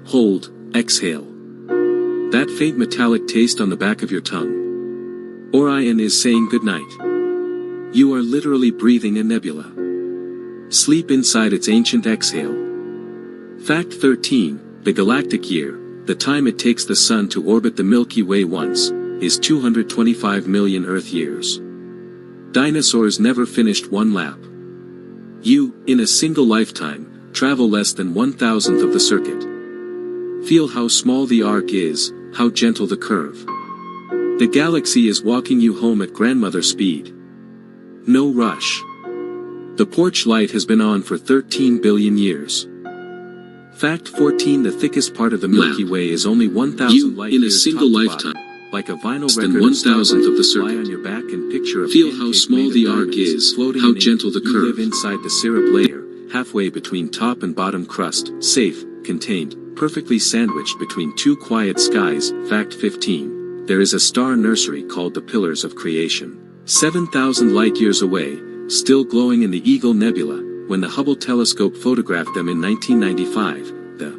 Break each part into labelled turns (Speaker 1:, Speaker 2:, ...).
Speaker 1: hold, exhale. That faint metallic taste on the back of your tongue. Orion is saying goodnight. You are literally breathing a nebula. Sleep inside its ancient exhale. Fact 13, the galactic year, the time it takes the Sun to orbit the Milky Way once, is 225 million Earth years. Dinosaurs never finished one lap. You, in a single lifetime, travel less than 1,000th of the circuit. Feel how small the arc is, how gentle the curve. The galaxy is walking you home at grandmother speed. No rush. The porch light has been on for 13 billion years. Fact 14, the thickest part of the Milky Way is only 1,000 light years.
Speaker 2: In a single lifetime,
Speaker 1: like a vinyl
Speaker 2: than
Speaker 1: record
Speaker 2: 1,000th of the
Speaker 1: lie
Speaker 2: circuit.
Speaker 1: on your back and picture a
Speaker 2: Feel how
Speaker 1: pancake
Speaker 2: small
Speaker 1: made of
Speaker 2: the arc
Speaker 1: diamonds
Speaker 2: is,
Speaker 1: floating
Speaker 2: how
Speaker 1: in
Speaker 2: gentle the
Speaker 1: ink. You
Speaker 2: curve.
Speaker 1: live inside the syrup layer, halfway between top and bottom crust, safe, contained, perfectly sandwiched between two quiet skies. Fact 15. There is a star nursery called the Pillars of Creation. 7,000 light-years away, still glowing in the Eagle Nebula, when the Hubble telescope photographed them in 1995, the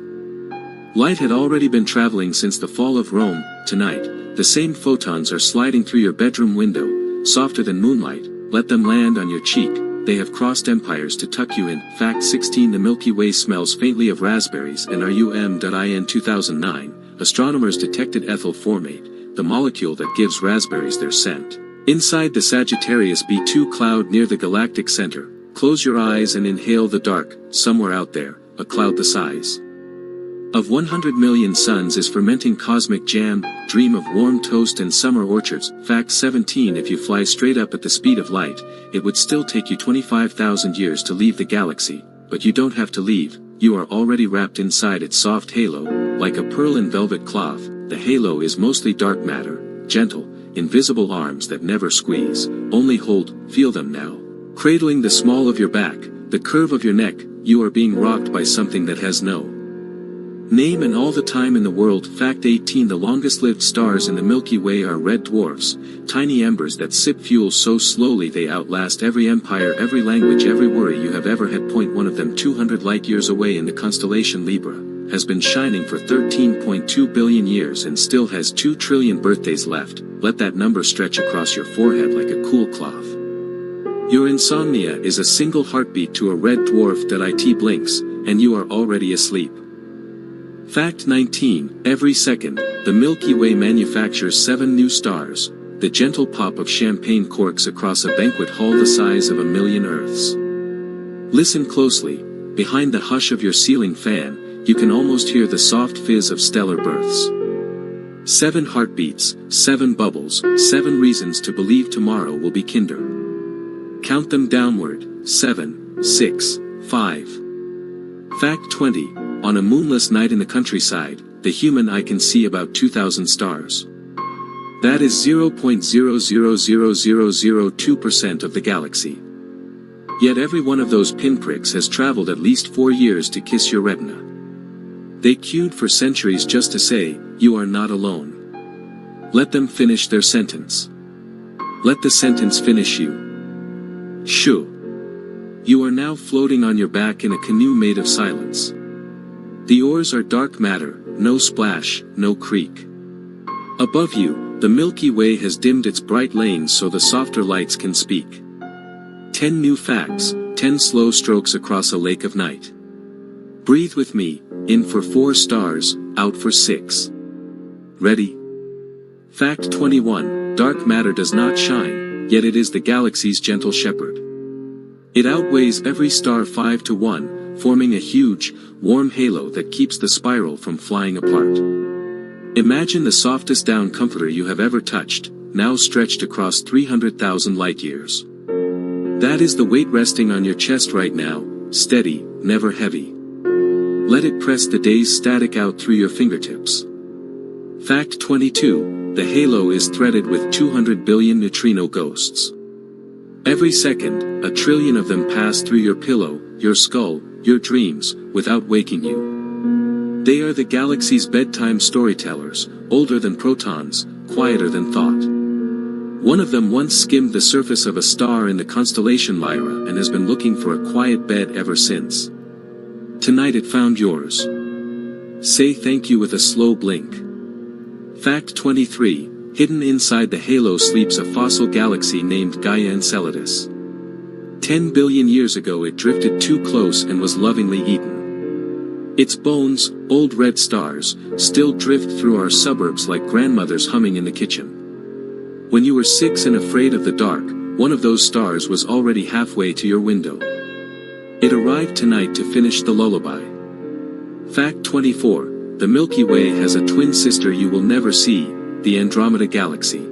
Speaker 1: light had already been traveling since the fall of Rome. Tonight, the same photons are sliding through your bedroom window, softer than moonlight. Let them land on your cheek. They have crossed empires to tuck you in. Fact 16, the Milky Way smells faintly of raspberries and RUM.in 2009, astronomers detected ethyl formate, the molecule that gives raspberries their scent. Inside the Sagittarius B2 cloud near the galactic center, close your eyes and inhale the dark. Somewhere out there, a cloud the size of 100 million suns is fermenting cosmic jam. Dream of warm toast and summer orchards. Fact 17, if you fly straight up at the speed of light, it would still take you 25,000 years to leave the galaxy, but you don't have to leave. You are already wrapped inside its soft halo, like a pearl in velvet cloth. The halo is mostly dark matter, gentle, invisible arms that never squeeze, only hold. Feel them now. Cradling the small of your back, the curve of your neck. You are being rocked by something that has no name and all the time in the world. Fact 18, the longest-lived stars in the Milky Way are red dwarfs, tiny embers that sip fuel so slowly they outlast every empire, every language, every worry you have ever had. Point one of them, 200 light-years away in the constellation Libra, has been shining for 13.2 billion years and still has 2 trillion birthdays left. Let that number stretch across your forehead like a cool cloth. Your insomnia is a single heartbeat to a red dwarf. It blinks, and you are already asleep. Fact 19, every second, the Milky Way manufactures 7 new stars, the gentle pop of champagne corks across a banquet hall the size of a million Earths. Listen closely, behind the hush of your ceiling fan, you can almost hear the soft fizz of stellar births. 7 heartbeats, 7 bubbles, 7 reasons to believe tomorrow will be kinder. Count them downward. 7, 6, 5. Fact 20. On a moonless night in the countryside, the human eye can see about 2,000 stars. That is 0.000002% of the galaxy. Yet every one of those pinpricks has traveled at least 4 years to kiss your retina. They queued for centuries just to say, you are not alone. Let them finish their sentence. Let the sentence finish you. Shoo. You are now floating on your back in a canoe made of silence. The oars are dark matter, no splash, no creak. Above you, the Milky Way has dimmed its bright lanes so the softer lights can speak. 10 new facts, 10 slow strokes across a lake of night. Breathe with me, in for 4 stars, out for 6. Ready? Fact 21, dark matter does not shine, yet it is the galaxy's gentle shepherd. It outweighs every star 5 to 1, forming a huge, warm halo that keeps the spiral from flying apart. Imagine the softest down comforter you have ever touched, now stretched across 300,000 light-years. That is the weight resting on your chest right now, steady, never heavy. Let it press the day's static out through your fingertips. Fact 22, the halo is threaded with 200 billion neutrino ghosts. Every second, 1 trillion of them pass through your pillow, your skull, your dreams, without waking you. They are the galaxy's bedtime storytellers, older than protons, quieter than thought. One of them once skimmed the surface of a star in the constellation Lyra and has been looking for a quiet bed ever since. Tonight it found yours. Say thank you with a slow blink. Fact 23, hidden inside the halo sleeps a fossil galaxy named Gaia Enceladus. 10 billion years ago it drifted too close and was lovingly eaten. Its bones, old red stars, still drift through our suburbs like grandmothers humming in the kitchen. When you were 6 and afraid of the dark, one of those stars was already halfway to your window. It arrived tonight to finish the lullaby. Fact 24, the Milky Way has a twin sister you will never see, the Andromeda Galaxy.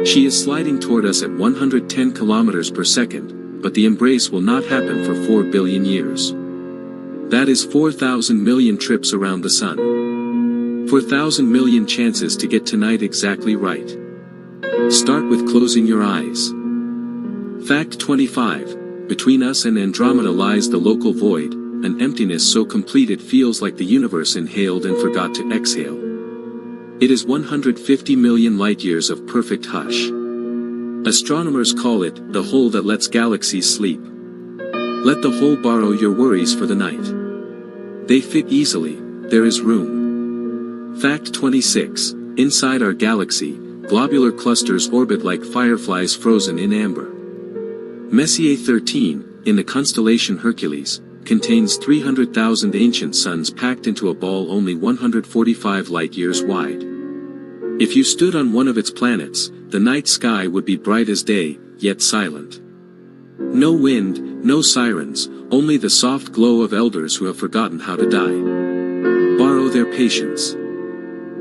Speaker 1: She is sliding toward us at 110 kilometers per second, but the embrace will not happen for 4 billion years. That is 4,000 million trips around the sun. 4,000 million chances to get tonight exactly right. Start with closing your eyes. Fact 25, between us and Andromeda lies the local void, an emptiness so complete it feels like the universe inhaled and forgot to exhale. It is 150 million light-years of perfect hush. Astronomers call it the hole that lets galaxies sleep. Let the hole borrow your worries for the night. They fit easily, there is room. Fact 26, inside our galaxy, globular clusters orbit like fireflies frozen in amber. Messier 13, in the constellation Hercules, contains 300,000 ancient suns packed into a ball only 145 light-years wide. If you stood on one of its planets, the night sky would be bright as day, yet silent. No wind, no sirens, only the soft glow of elders who have forgotten how to die. Borrow their patience.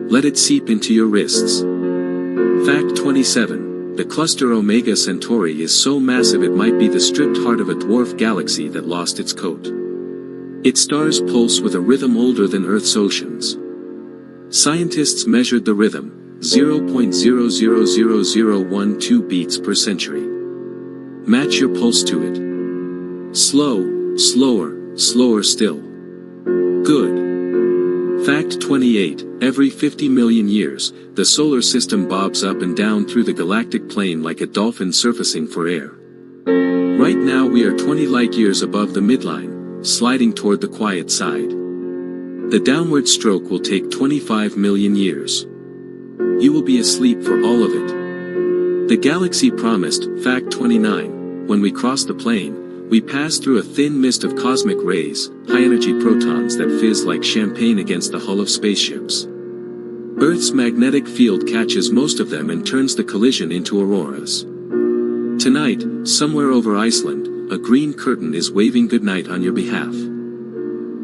Speaker 1: Let it seep into your wrists. Fact 27, the cluster Omega Centauri is so massive it might be the stripped heart of a dwarf galaxy that lost its coat. Its stars pulse with a rhythm older than Earth's oceans. Scientists measured the rhythm, 0.000012 beats per century. Match your pulse to it. Slow, slower, slower still. Good. Fact 28, every 50 million years, the solar system bobs up and down through the galactic plane like a dolphin surfacing for air. Right now we are 20 light-years above the midline, sliding toward the quiet side. The downward stroke will take 25 million years. You will be asleep for all of it. The galaxy promised. Fact 29, when we cross the plane, we pass through a thin mist of cosmic rays, high-energy protons that fizz like champagne against the hull of spaceships. Earth's magnetic field catches most of them and turns the collision into auroras. Tonight, somewhere over Iceland, a green curtain is waving goodnight on your behalf.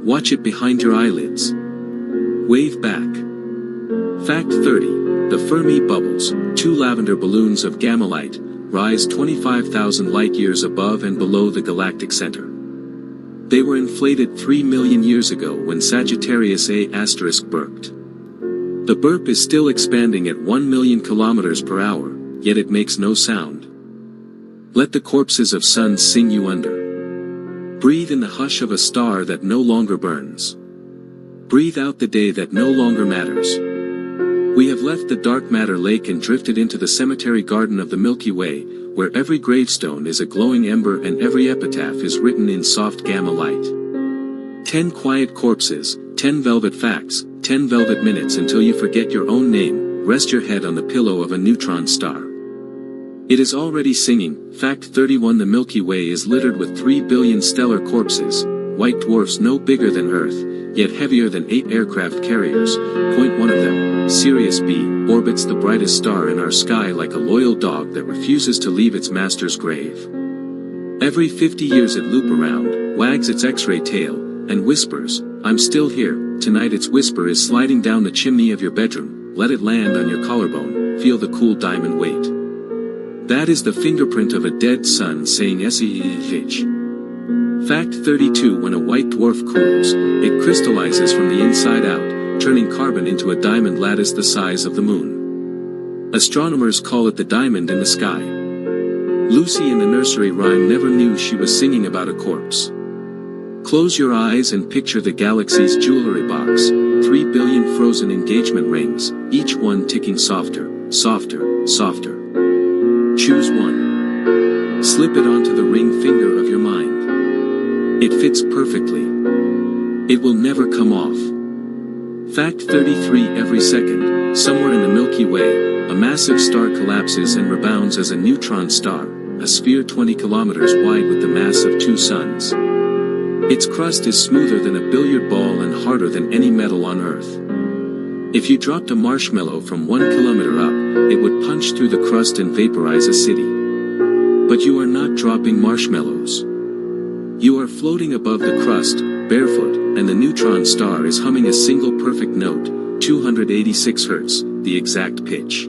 Speaker 1: Watch it behind your eyelids. Wave back. Fact 30, the Fermi bubbles, 2 lavender balloons of gamma light, rise 25,000 light-years above and below the galactic center. They were inflated 3 million years ago when Sagittarius A** burped. The burp is still expanding at 1 million kilometers per hour, yet it makes no sound. Let the corpses of suns sing you under. Breathe in the hush of a star that no longer burns. Breathe out the day that no longer matters. We have left the dark matter lake and drifted into the cemetery garden of the Milky Way, where every gravestone is a glowing ember and every epitaph is written in soft gamma light. 10 quiet corpses, 10 velvet facts, 10 velvet minutes until you forget your own name. Rest your head on the pillow of a neutron star. It is already singing. Fact 31, the Milky Way is littered with 3 billion stellar corpses, white dwarfs no bigger than Earth, yet heavier than 8 aircraft carriers. Point one of them, Sirius B, orbits the brightest star in our sky like a loyal dog that refuses to leave its master's grave. Every 50 years it loops around, wags its X-ray tail, and whispers, "I'm still here." Tonight its whisper is sliding down the chimney of your bedroom. Let it land on your collarbone, feel the cool diamond weight. That is the fingerprint of a dead sun saying SEH. Fact 32, when a white dwarf cools, it crystallizes from the inside out, turning carbon into a diamond lattice the size of the moon. Astronomers call it the diamond in the sky. Lucy in the nursery rhyme never knew she was singing about a corpse. Close your eyes and picture the galaxy's jewelry box, 3 billion frozen engagement rings, each one ticking softer, softer, softer. Choose one. Slip it onto the ring finger of your mind. It fits perfectly. It will never come off. Fact 33. Every second, somewhere in the Milky Way, a massive star collapses and rebounds as a neutron star, a sphere 20 kilometers wide with the mass of 2 suns. Its crust is smoother than a billiard ball and harder than any metal on Earth. If you dropped a marshmallow from 1 kilometer up, it would punch through the crust and vaporize a city. But you are not dropping marshmallows. You are floating above the crust, barefoot, and the neutron star is humming a single perfect note, 286 Hz, the exact pitch.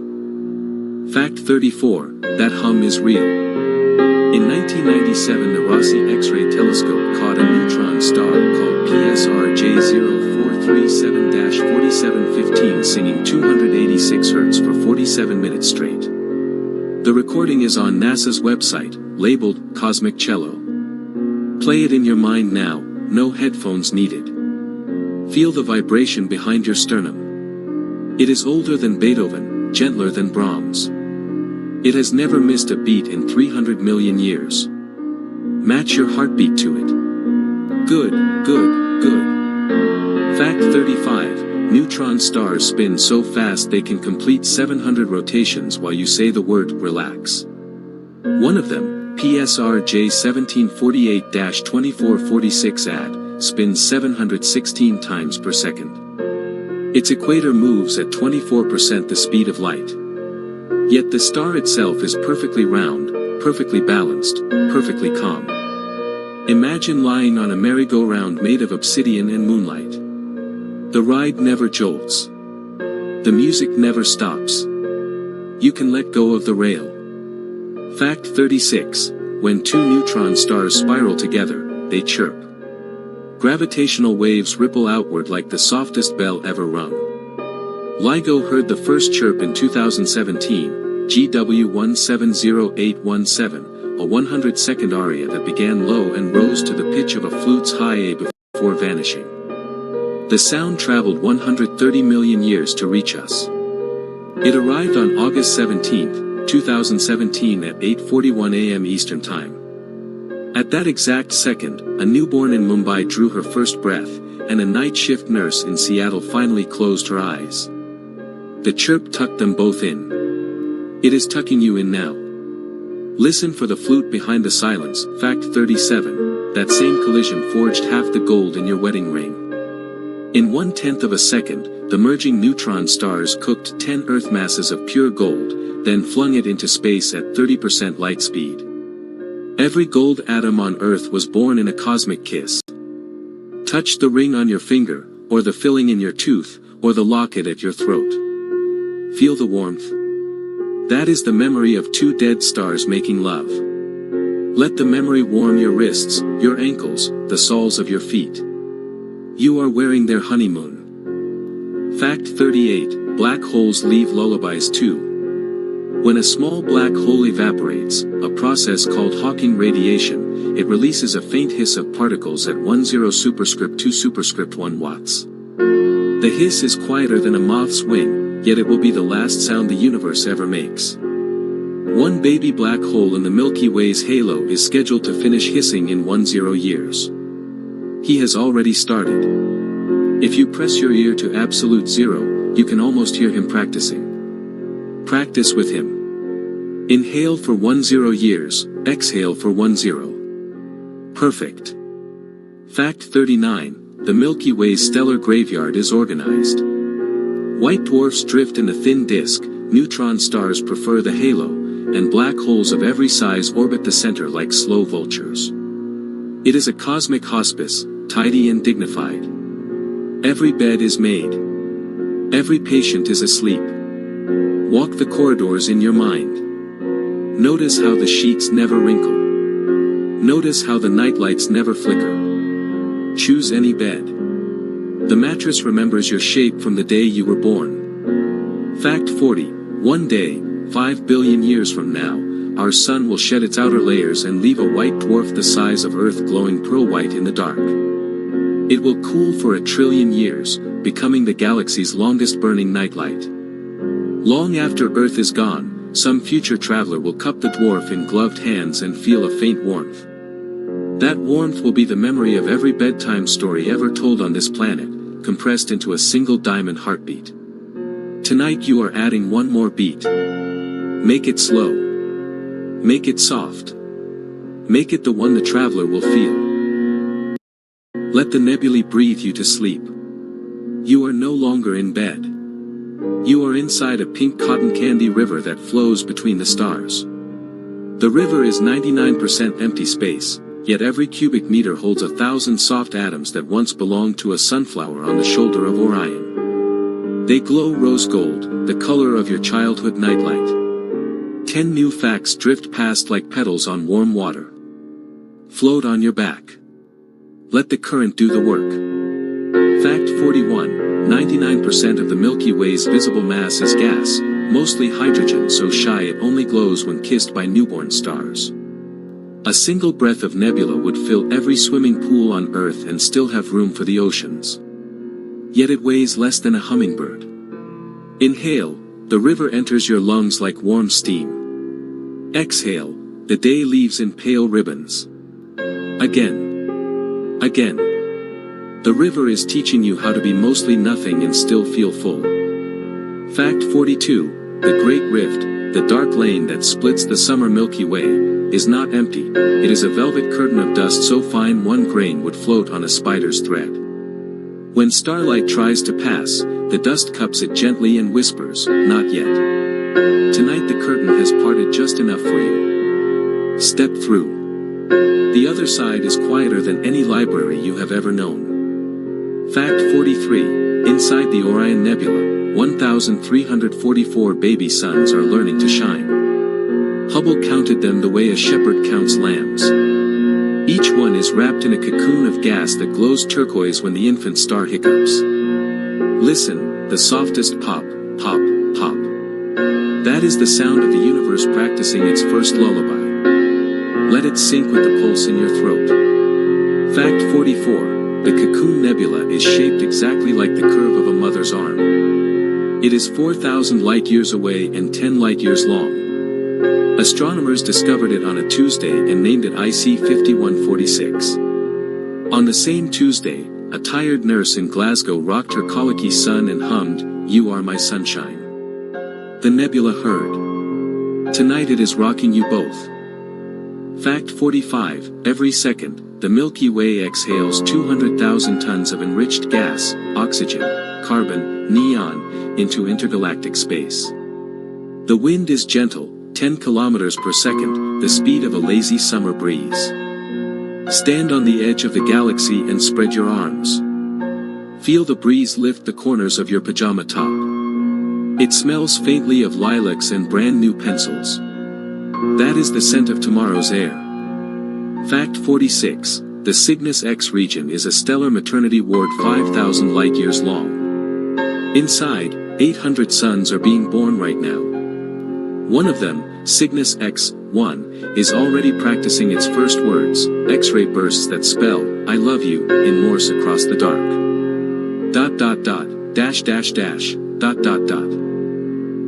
Speaker 1: Fact 34, that hum is real. In 1997 the Rossi X-ray telescope caught a neutron star called PSR J0437-4715 singing 286 Hz for 47 minutes straight. The recording is on NASA's website, labeled Cosmic Cello. Play it in your mind now, no headphones needed. Feel the vibration behind your sternum. It is older than Beethoven, gentler than Brahms. It has never missed a beat in 300 million years. Match your heartbeat to it. Good, good, good. Fact 35, neutron stars spin so fast they can complete 700 rotations while you say the word relax. One of them, PSR J1748-2446 AD, spins 716 times per second. Its equator moves at 24% the speed of light. Yet the star itself is perfectly round, perfectly balanced, perfectly calm. Imagine lying on a merry-go-round made of obsidian and moonlight. The ride never jolts. The music never stops. You can let go of the rail. Fact 36, when 2 neutron stars spiral together, they chirp. Gravitational waves ripple outward like the softest bell ever rung. LIGO heard the first chirp in 2017, GW170817, a 100-second aria that began low and rose to the pitch of a flute's high A before vanishing. The sound traveled 130 million years to reach us. It arrived on August 17, 2017 at 8:41 a.m. Eastern Time. At that exact second, a newborn in Mumbai drew her first breath, and a night shift nurse in Seattle finally closed her eyes. The chirp tucked them both in. It is tucking you in now. Listen for the flute behind the silence. Fact 37, that same collision forged half the gold in your wedding ring. In 1/10 of a second, the merging neutron stars cooked 10 Earth masses of pure gold, then flung it into space at 30% light speed. Every gold atom on Earth was born in a cosmic kiss. Touch the ring on your finger, or the filling in your tooth, or the locket at your throat. Feel the warmth. That is the memory of 2 dead stars making love. Let the memory warm your wrists, your ankles, the soles of your feet. You are wearing their honeymoon. Fact 38, black holes leave lullabies too. When a small black hole evaporates, a process called Hawking radiation, it releases a faint hiss of particles at 10 superscript 2 superscript 1 watts. The hiss is quieter than a moth's wing, yet it will be the last sound the universe ever makes. One baby black hole in the Milky Way's halo is scheduled to finish hissing in 10 years. He has already started. If you press your ear to absolute zero, you can almost hear him practicing. Practice with him. Inhale for 10 years, exhale for 10. Perfect. Fact 39, the Milky Way's stellar graveyard is organized. White dwarfs drift in a thin disk, neutron stars prefer the halo, and black holes of every size orbit the center like slow vultures. It is a cosmic hospice, tidy and dignified. Every bed is made. Every patient is asleep. Walk the corridors in your mind. Notice how the sheets never wrinkle. Notice how the nightlights never flicker. Choose any bed. The mattress remembers your shape from the day you were born. Fact 40, one day, 5 billion years from now, our sun will shed its outer layers and leave a white dwarf the size of Earth glowing pearl white in the dark. It will cool for 1 trillion years, becoming the galaxy's longest burning nightlight. Long after Earth is gone, some future traveler will cup the dwarf in gloved hands and feel a faint warmth. That warmth will be the memory of every bedtime story ever told on this planet, compressed into a single diamond heartbeat. Tonight you are adding one more beat. Make it slow. Make it soft. Make it the one the traveler will feel. Let the nebulae breathe you to sleep. You are no longer in bed. You are inside a pink cotton candy river that flows between the stars. The river is 99% empty space, yet every cubic meter holds 1,000 soft atoms that once belonged to a sunflower on the shoulder of Orion. They glow rose gold, the color of your childhood nightlight. 10 new facts drift past like petals on warm water. Float on your back. Let the current do the work. Fact 41. 99% of the Milky Way's visible mass is gas, mostly hydrogen so shy it only glows when kissed by newborn stars. A single breath of nebula would fill every swimming pool on Earth and still have room for the oceans. Yet it weighs less than a hummingbird. Inhale, the river enters your lungs like warm steam. Exhale, the day leaves in pale ribbons. Again. Again. The river is teaching you how to be mostly nothing and still feel full. Fact 42. The Great Rift, the dark lane that splits the summer Milky Way, is not empty. It is a velvet curtain of dust so fine one grain would float on a spider's thread. When starlight tries to pass, the dust cups it gently and whispers, "Not yet." Tonight the curtain has parted just enough for you. Step through. The other side is quieter than any library you have ever known. Fact 43. Inside the Orion Nebula, 1,344 baby suns are learning to shine. Hubble counted them the way a shepherd counts lambs. Each one is wrapped in a cocoon of gas that glows turquoise when the infant star hiccups. Listen, the softest pop, pop, pop. That is the sound of the universe practicing its first lullaby. Let it sink with the pulse in your throat. Fact 44. The Cocoon Nebula is shaped exactly like the curve of a mother's arm. It is 4,000 light-years away and 10 light-years long. Astronomers discovered it on a Tuesday and named it IC 5146. On the same Tuesday, a tired nurse in Glasgow rocked her colicky son and hummed, "You are my sunshine." The nebula heard. Tonight it is rocking you both. Fact 45. Every second, the Milky Way exhales 200,000 tons of enriched gas, oxygen, carbon, neon, into intergalactic space. The wind is gentle, 10 kilometers per second, the speed of a lazy summer breeze. Stand on the edge of the galaxy and spread your arms. Feel the breeze lift the corners of your pajama top. It smells faintly of lilacs and brand new pencils. That is the scent of tomorrow's air. Fact 46. The Cygnus X region is a stellar maternity ward 5,000 light-years long. Inside, 800 suns are being born right now. One of them, Cygnus X1, is already practicing its first words, X-ray bursts that spell, "I love you," in Morse across the dark. ...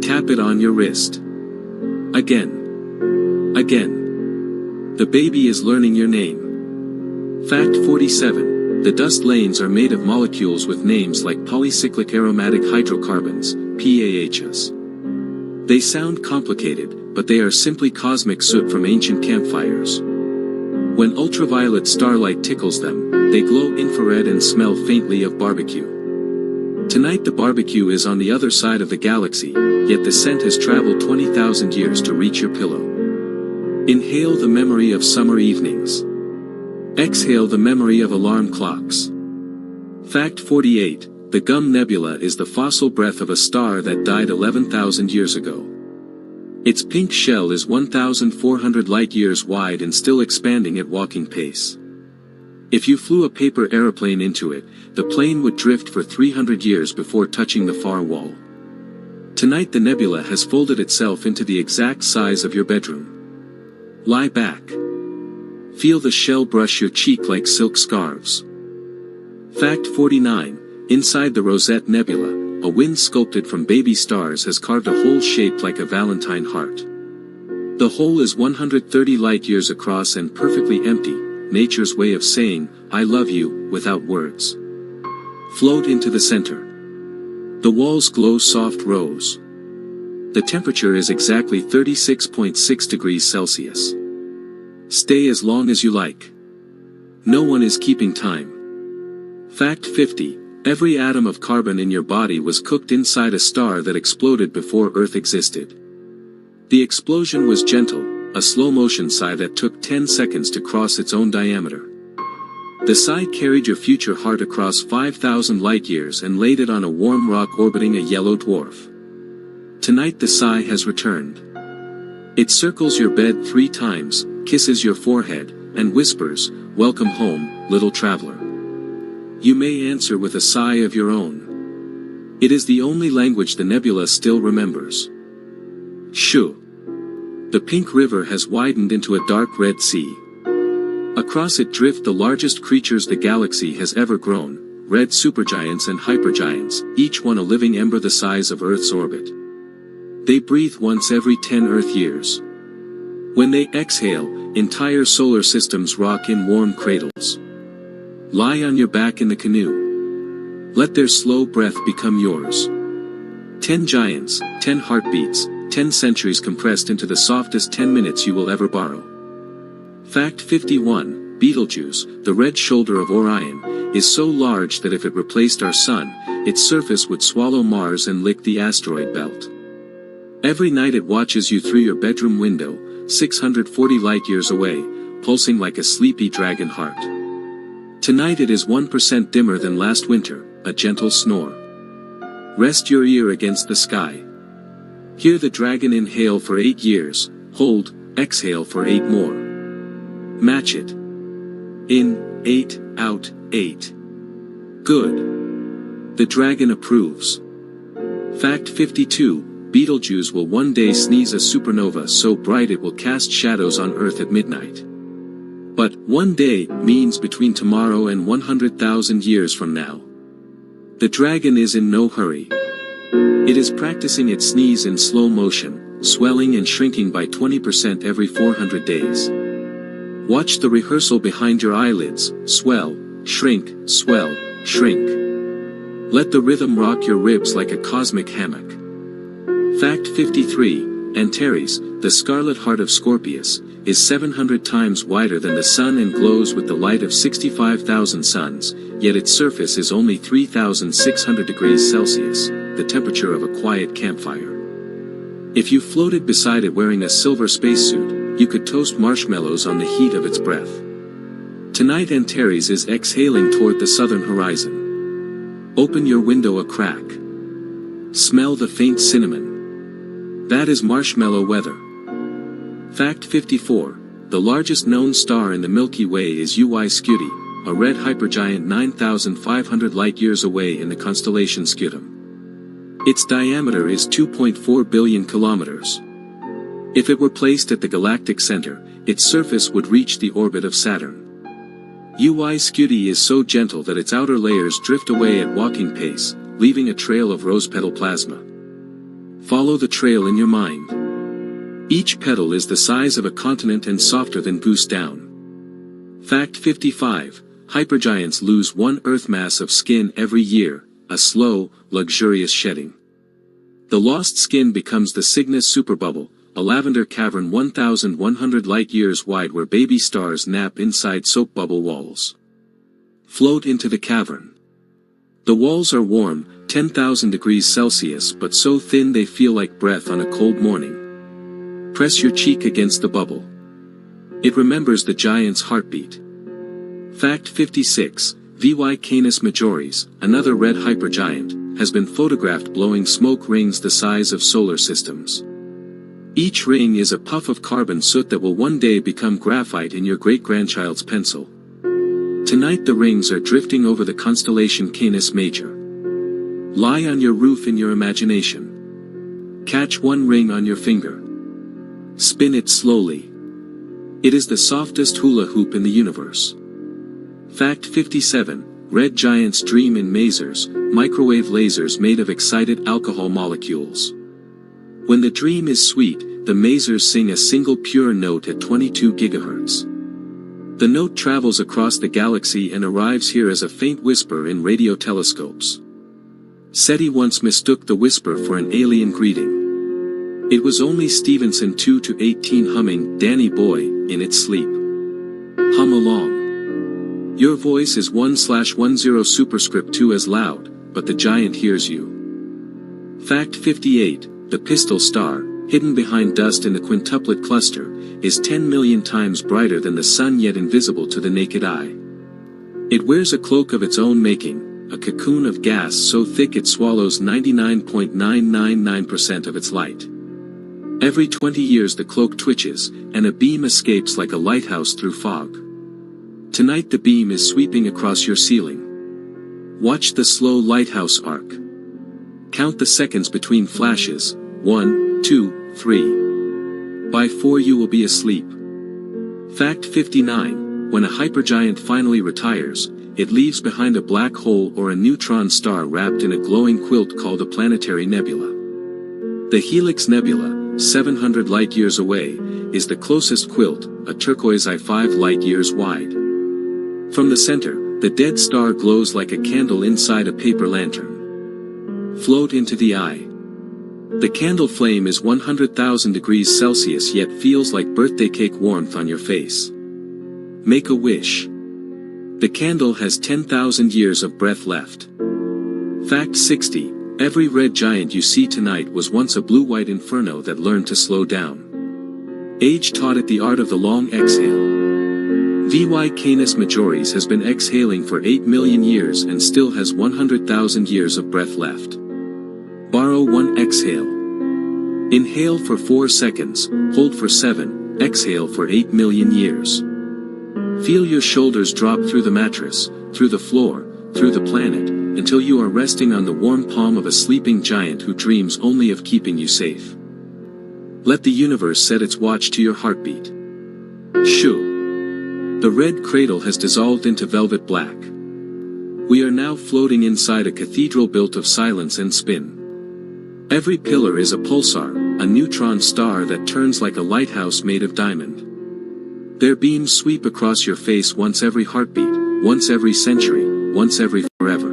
Speaker 1: Tap it on your wrist. Again. Again. The baby is learning your name. Fact 47. The dust lanes are made of molecules with names like polycyclic aromatic hydrocarbons, PAHs. They sound complicated, but they are simply cosmic soot from ancient campfires. When ultraviolet starlight tickles them, they glow infrared and smell faintly of barbecue. Tonight the barbecue is on the other side of the galaxy, yet the scent has traveled 20,000 years to reach your pillow. Inhale the memory of summer evenings. Exhale the memory of alarm clocks. Fact 48. The Gum Nebula is the fossil breath of a star that died 11,000 years ago. Its pink shell is 1,400 light-years wide and still expanding at walking pace. If you flew a paper aeroplane into it, the plane would drift for 300 years before touching the far wall. Tonight the nebula has folded itself into the exact size of your bedroom. Lie back. Feel the shell brush your cheek like silk scarves. Fact 49. Inside the Rosette Nebula, a wind sculpted from baby stars has carved a hole shaped like a Valentine heart. The hole is 130 light-years across and perfectly empty, nature's way of saying, "I love you," without words. Float into the center. The walls glow soft rose. The temperature is exactly 36.6 degrees Celsius. Stay as long as you like. No one is keeping time. Fact 50. Every atom of carbon in your body was cooked inside a star that exploded before Earth existed. The explosion was gentle, a slow-motion sigh that took 10 seconds to cross its own diameter. The sigh carried your future heart across 5,000 light-years and laid it on a warm rock orbiting a yellow dwarf. Tonight the sigh has returned. It circles your bed 3 times, kisses your forehead, and whispers, "Welcome home, little traveler." You may answer with a sigh of your own. It is the only language the nebula still remembers. Shoo. The pink river has widened into a dark red sea. Across it drift the largest creatures the galaxy has ever grown, red supergiants and hypergiants, each one a living ember the size of Earth's orbit. They breathe once every 10 Earth years. When they exhale, entire solar systems rock in warm cradles. Lie on your back in the canoe. Let their slow breath become yours. 10 giants, 10 heartbeats, 10 centuries compressed into the softest 10 minutes you will ever borrow. Fact 51. Betelgeuse, the red shoulder of Orion, is so large that if it replaced our sun, its surface would swallow Mars and lick the asteroid belt. Every night it watches you through your bedroom window, 640 light-years away, pulsing like a sleepy dragon heart. Tonight it is 1% dimmer than last winter, a gentle snore. Rest your ear against the sky. Hear the dragon inhale for 8 years, hold, exhale for 8 more. Match it. In, 8, out, 8. Good. The dragon approves. Fact 52. Betelgeuse will one day sneeze a supernova so bright it will cast shadows on Earth at midnight. But, one day, means between tomorrow and 100,000 years from now. The dragon is in no hurry. It is practicing its sneeze in slow motion, swelling and shrinking by 20% every 400 days. Watch the rehearsal behind your eyelids, swell, shrink, swell, shrink. Let the rhythm rock your ribs like a cosmic hammock. Fact 53. Antares, the scarlet heart of Scorpius, is 700 times wider than the Sun and glows with the light of 65,000 suns, yet its surface is only 3,600 degrees Celsius, the temperature of a quiet campfire. If you floated beside it wearing a silver spacesuit, you could toast marshmallows on the heat of its breath. Tonight Antares is exhaling toward the southern horizon. Open your window a crack. Smell the faint cinnamon. That is marshmallow weather. Fact 54. The largest known star in the Milky Way is Uy Scuti, a red hypergiant 9,500 light-years away in the constellation Scutum. Its diameter is 2.4 billion kilometers. If it were placed at the galactic center, its surface would reach the orbit of Saturn. Uy Scuti is so gentle that its outer layers drift away at walking pace, leaving a trail of rose-petal plasma. Follow the trail in your mind. Each petal is the size of a continent and softer than goose down. Fact 55. Hypergiants lose 1 Earth mass of skin every year, a slow, luxurious shedding. The lost skin becomes the Cygnus superbubble, a lavender cavern 1,100 light-years wide where baby stars nap inside soap bubble walls. Float into the cavern. The walls are warm, 10,000 degrees Celsius but so thin they feel like breath on a cold morning. Press your cheek against the bubble. It remembers the giant's heartbeat. Fact 56. Vy Canis Majoris, another red hypergiant, has been photographed blowing smoke rings the size of solar systems. Each ring is a puff of carbon soot that will one day become graphite in your great-grandchild's pencil. Tonight the rings are drifting over the constellation Canis Major. Lie on your roof in your imagination. Catch one ring on your finger. Spin it slowly. It is the softest hula hoop in the universe. Fact 57. Red giants dream in masers, microwave lasers made of excited alcohol molecules. When the dream is sweet, the masers sing a single pure note at 22 gigahertz. The note travels across the galaxy and arrives here as a faint whisper in radio telescopes. SETI once mistook the whisper for an alien greeting. It was only Stevenson 2 to 18 humming, "Danny boy," in its sleep. Hum along. Your voice is 1/10 superscript 2 as loud, but the giant hears you. Fact 58, the Pistol star, hidden behind dust in the quintuplet cluster, is 10 million times brighter than the sun yet invisible to the naked eye. It wears a cloak of its own making, a cocoon of gas so thick it swallows 99.999% of its light. Every 20 years the cloak twitches, and a beam escapes like a lighthouse through fog. Tonight the beam is sweeping across your ceiling. Watch the slow lighthouse arc. Count the seconds between flashes, 1, 2, 3. By 4 you will be asleep. Fact 59, when a hypergiant finally retires, it leaves behind a black hole or a neutron star wrapped in a glowing quilt called a planetary nebula. The Helix Nebula, 700 light-years away, is the closest quilt, a turquoise eye 5 light-years wide. From the center, the dead star glows like a candle inside a paper lantern. Float into the eye. The candle flame is 100,000 degrees Celsius yet feels like birthday cake warmth on your face. Make a wish. The candle has 10,000 years of breath left. Fact 60, every red giant you see tonight was once a blue-white inferno that learned to slow down. Age taught it the art of the long exhale. VY Canis Majoris has been exhaling for 8 million years and still has 100,000 years of breath left. Borrow one exhale. Inhale for 4 seconds, hold for 7, exhale for 8 million years. Feel your shoulders drop through the mattress, through the floor, through the planet, until you are resting on the warm palm of a sleeping giant who dreams only of keeping you safe. Let the universe set its watch to your heartbeat. Shoo. The red cradle has dissolved into velvet black. We are now floating inside a cathedral built of silence and spin. Every pillar is a pulsar, a neutron star that turns like a lighthouse made of diamond. Their beams sweep across your face once every heartbeat, once every century, once every forever.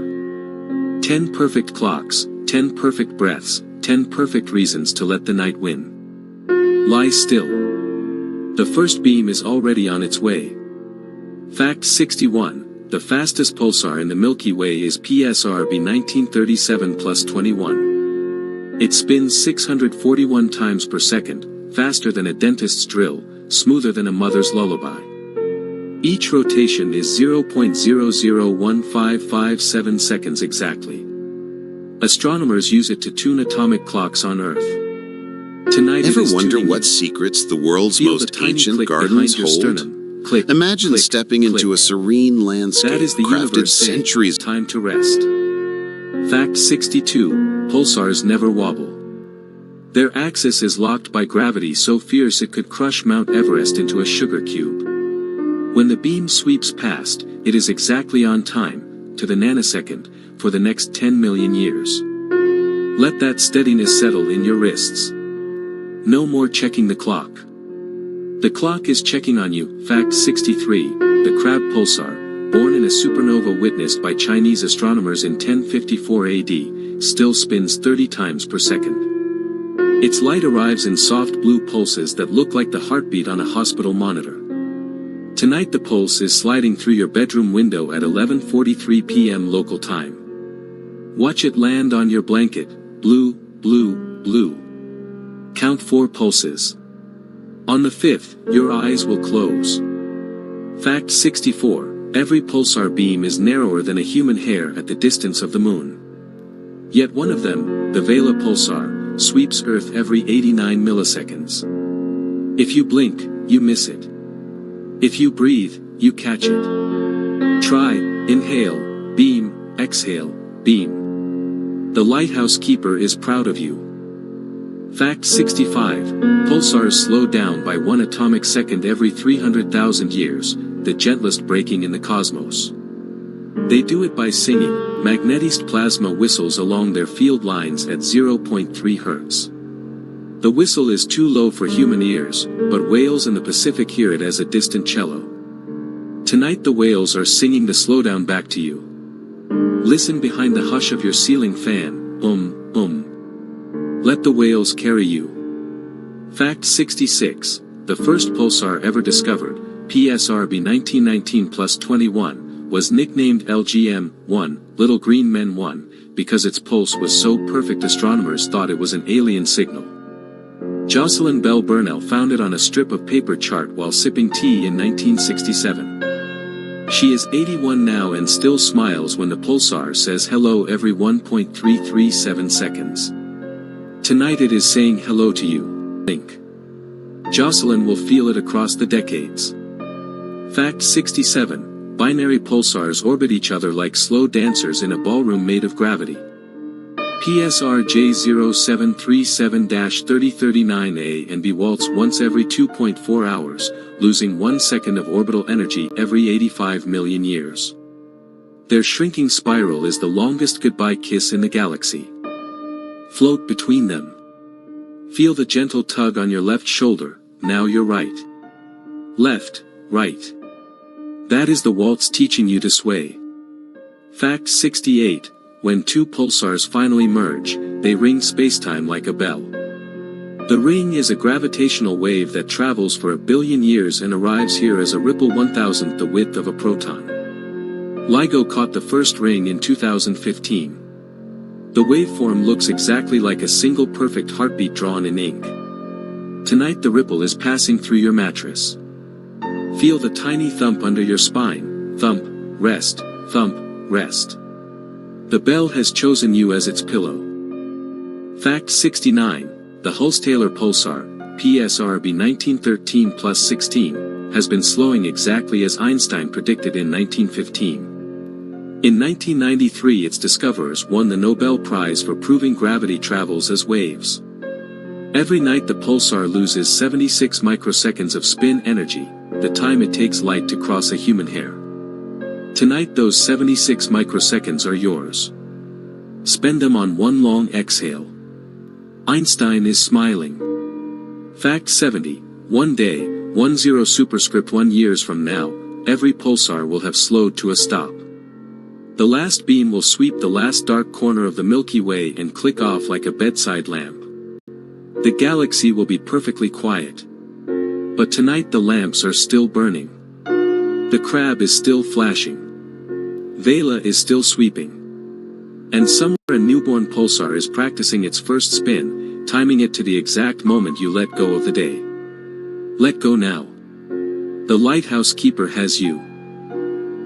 Speaker 1: 10 perfect clocks, 10 perfect breaths, 10 perfect reasons to let the night win. Lie still. The first beam is already on its way. Fact 61, the fastest pulsar in the Milky Way is PSRB 1937 plus 21. It spins 641 times per second, faster than a dentist's drill, smoother than a mother's lullaby. Each rotation is 0.001557 seconds exactly. Astronomers use it to tune atomic clocks on Earth. Tonight
Speaker 2: Ever wonder what secrets the world's most ancient gardens hold?
Speaker 1: Click,
Speaker 2: Imagine
Speaker 1: click,
Speaker 2: stepping into
Speaker 1: click.
Speaker 2: a serene landscape
Speaker 1: That is the
Speaker 2: crafted
Speaker 1: universe saying,
Speaker 2: centuries.
Speaker 1: time to rest. Fact 62, pulsars never wobble. Their axis is locked by gravity so fierce it could crush Mount Everest into a sugar cube. When the beam sweeps past, it is exactly on time, to the nanosecond, for the next 10 million years. Let that steadiness settle in your wrists. No more checking the clock. The clock is checking on you. Fact 63, the Crab pulsar, born in a supernova witnessed by Chinese astronomers in 1054 AD, still spins 30 times per second. Its light arrives in soft blue pulses that look like the heartbeat on a hospital monitor. Tonight the pulse is sliding through your bedroom window at 11:43 p.m. local time. Watch it land on your blanket, blue, blue, blue. Count 4 pulses. On the 5th, your eyes will close. Fact 64, every pulsar beam is narrower than a human hair at the distance of the moon. Yet one of them, the Vela pulsar, sweeps Earth every 89 milliseconds. If you blink, you miss it. If you breathe, you catch it. Try, inhale, beam, exhale, beam. The lighthouse keeper is proud of you. Fact 65, pulsars slow down by 1 atomic second every 300,000 years, the gentlest braking in the cosmos. They do it by singing. Magnetized plasma whistles along their field lines at 0.3 Hz. The whistle is too low for human ears, but whales in the Pacific hear it as a distant cello. Tonight the whales are singing the slowdown back to you. Listen behind the hush of your ceiling fan, Let the whales carry you. Fact 66. The first pulsar ever discovered, PSRB 1919+21, was nicknamed LGM-1, Little Green Men 1, because its pulse was so perfect astronomers thought it was an alien signal. Jocelyn Bell Burnell found it on a strip of paper chart while sipping tea in 1967. She is 81 now and still smiles when the pulsar says hello every 1.337 seconds. Tonight it is saying hello to you, think. Jocelyn will feel it across the decades. Fact 67. Binary pulsars orbit each other like slow dancers in a ballroom made of gravity. PSR J0737-3039A and B waltz once every 2.4 hours, losing 1 second of orbital energy every 85 million years. Their shrinking spiral is the longest goodbye kiss in the galaxy. Float between them. Feel the gentle tug on your left shoulder, now you're right. Left, right. That is the waltz teaching you to sway. Fact 68. When two pulsars finally merge, they ring spacetime like a bell. The ring is a gravitational wave that travels for 1 billion years and arrives here as a ripple 1,000th the width of a proton. LIGO caught the first ring in 2015. The waveform looks exactly like a single perfect heartbeat drawn in ink. Tonight the ripple is passing through your mattress. Feel the tiny thump under your spine, thump, rest, thump, rest. The bell has chosen you as its pillow. Fact 69. The Hulse-Taylor pulsar, PSRB 1913+16, has been slowing exactly as Einstein predicted in 1915. In 1993 its discoverers won the Nobel Prize for proving gravity travels as waves. Every night the pulsar loses 76 microseconds of spin energy, the time it takes light to cross a human hair. Tonight those 76 microseconds are yours. Spend them on one long exhale. Einstein is smiling. Fact 70. One day, 10 superscript 1 years from now, every pulsar will have slowed to a stop. The last beam will sweep the last dark corner of the Milky Way and click off like a bedside lamp. The galaxy will be perfectly quiet. But tonight the lamps are still burning. The crab is still flashing. Vela is still sweeping. And somewhere a newborn pulsar is practicing its first spin, timing it to the exact moment you let go of the day. Let go now. The lighthouse keeper has you.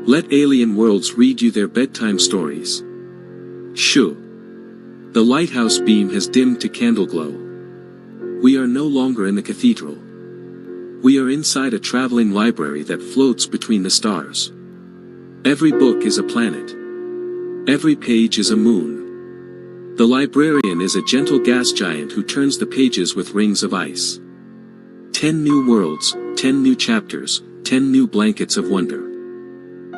Speaker 1: Let alien worlds read you their bedtime stories. Shoo. The lighthouse beam has dimmed to candle glow. We are no longer in the cathedral. We are inside a traveling library that floats between the stars. Every book is a planet. Every page is a moon. The librarian is a gentle gas giant who turns the pages with rings of ice. 10 new worlds, 10 new chapters, 10 new blankets of wonder.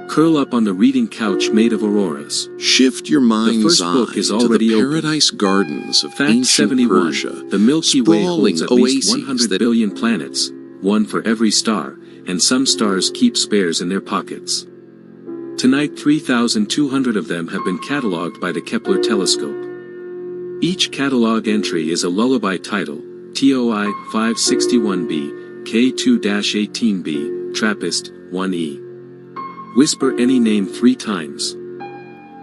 Speaker 1: Curl up on the reading couch made of auroras.
Speaker 2: Shift your mind's eye
Speaker 1: book is
Speaker 2: to
Speaker 1: already
Speaker 2: the paradise gardens of
Speaker 1: Fact
Speaker 2: ancient
Speaker 1: 71.
Speaker 2: Persia.
Speaker 1: The Milky Way holds at least
Speaker 2: Sprawling
Speaker 1: 100
Speaker 2: oases
Speaker 1: billion planets, one for every star, and some stars keep spares in their pockets. Tonight 3,200 of them have been catalogued by the Kepler telescope. Each catalog entry is a lullaby title, TOI 561b, K2-18b, Trappist, 1e. Whisper any name 3 times.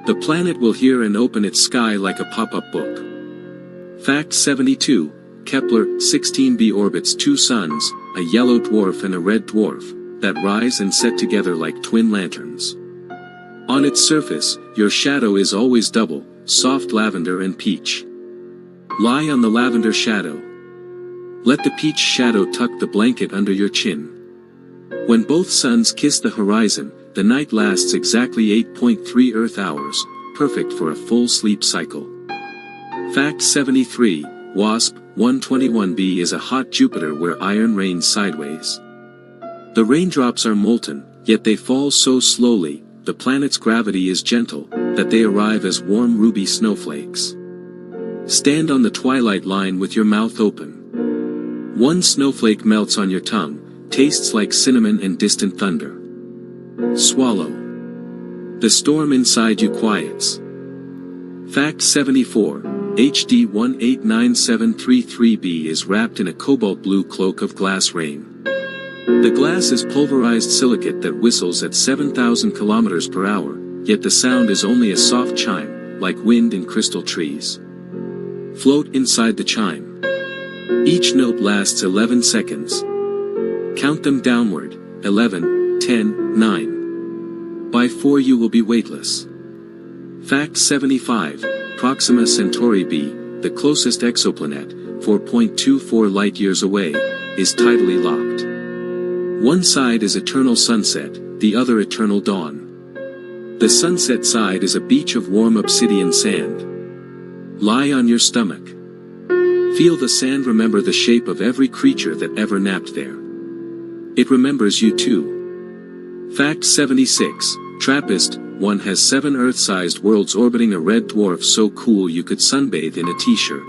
Speaker 1: The planet will hear and open its sky like a pop-up book. Fact 72. Kepler 16b orbits 2 suns, a yellow dwarf and a red dwarf, that rise and set together like twin lanterns. On its surface, your shadow is always double, soft lavender and peach. Lie on the lavender shadow. Let the peach shadow tuck the blanket under your chin. When both suns kiss the horizon, the night lasts exactly 8.3 Earth hours, perfect for a full sleep cycle. Fact 73. WASP 121b is a hot Jupiter where iron rains sideways. The raindrops are molten, yet they fall so slowly, the planet's gravity is gentle, that they arrive as warm ruby snowflakes. Stand on the twilight line with your mouth open. One snowflake melts on your tongue, tastes like cinnamon and distant thunder. Swallow. The storm inside you quiets. Fact 74. HD 189733b is wrapped in a cobalt blue cloak of glass rain. The glass is pulverized silicate that whistles at 7,000 kilometers per hour, yet the sound is only a soft chime, like wind in crystal trees. Float inside the chime. Each note lasts 11 seconds. Count them downward, 11, 10, 9. By 4 you will be weightless. Fact 75, Proxima Centauri b, the closest exoplanet, 4.24 light-years away, is tidally locked. One side is eternal sunset, the other eternal dawn. The sunset side is a beach of warm obsidian sand. Lie on your stomach. Feel the sand remember the shape of every creature that ever napped there. It remembers you too. Fact 76, Trappist, 1 has 7 Earth-sized worlds orbiting a red dwarf so cool you could sunbathe in a t-shirt.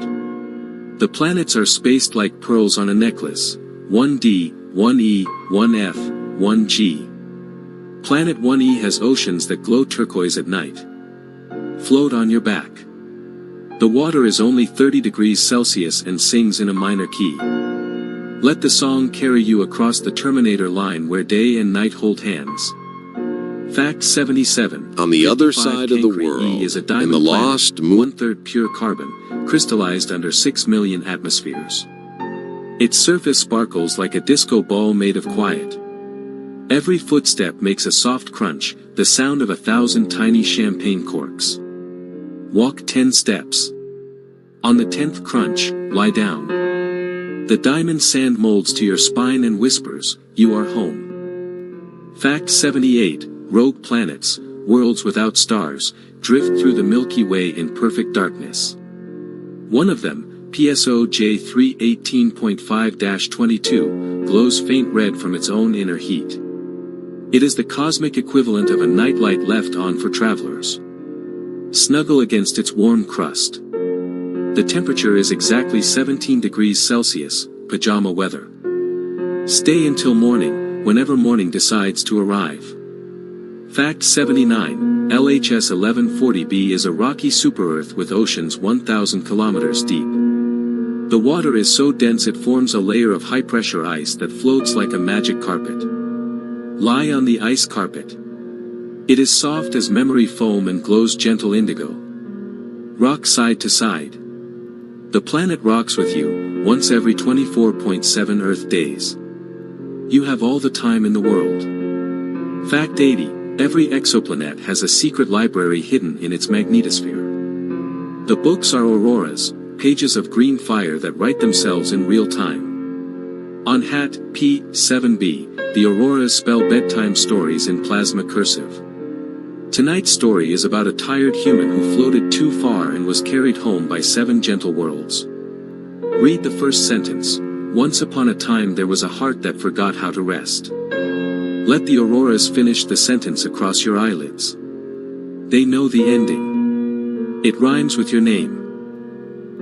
Speaker 1: The planets are spaced like pearls on a necklace, 1D, 1E, 1F, 1G. Planet 1E has oceans that glow turquoise at night. Float on your back. The water is only 30 degrees Celsius and sings in a minor key. Let the song carry you across the Terminator line where day and night hold hands. Fact 77.
Speaker 2: On the other side of the world,
Speaker 1: is a diamond
Speaker 2: in the lost moon,
Speaker 1: 1/3 pure carbon, crystallized under 6 million atmospheres. Its surface sparkles like a disco ball made of quiet. Every footstep makes a soft crunch, the sound of 1,000 tiny champagne corks. Walk 10 steps. On the 10th crunch, lie down. The diamond sand molds to your spine and whispers, "You are home." Fact 78, rogue planets, worlds without stars, drift through the Milky Way in perfect darkness. One of them, PSO J318.5-22, glows faint red from its own inner heat. It is the cosmic equivalent of a nightlight left on for travelers. Snuggle against its warm crust. The temperature is exactly 17 degrees Celsius, pajama weather. Stay until morning, whenever morning decides to arrive. Fact 79, LHS 1140b is a rocky super-Earth with oceans 1,000 kilometers deep. The water is so dense it forms a layer of high-pressure ice that floats like a magic carpet. Lie on the ice carpet. It is soft as memory foam and glows gentle indigo. Rock side to side. The planet rocks with you, once every 24.7 Earth days. You have all the time in the world. Fact 80, every exoplanet has a secret library hidden in its magnetosphere. The books are auroras, pages of green fire that write themselves in real time. On Hat P7b, the auroras spell bedtime stories in plasma cursive. Tonight's story is about a tired human who floated too far and was carried home by 7 gentle worlds. Read the first sentence. Once upon a time there was a heart that forgot how to rest. Let the auroras finish the sentence across your eyelids. They know the ending. It rhymes with your name.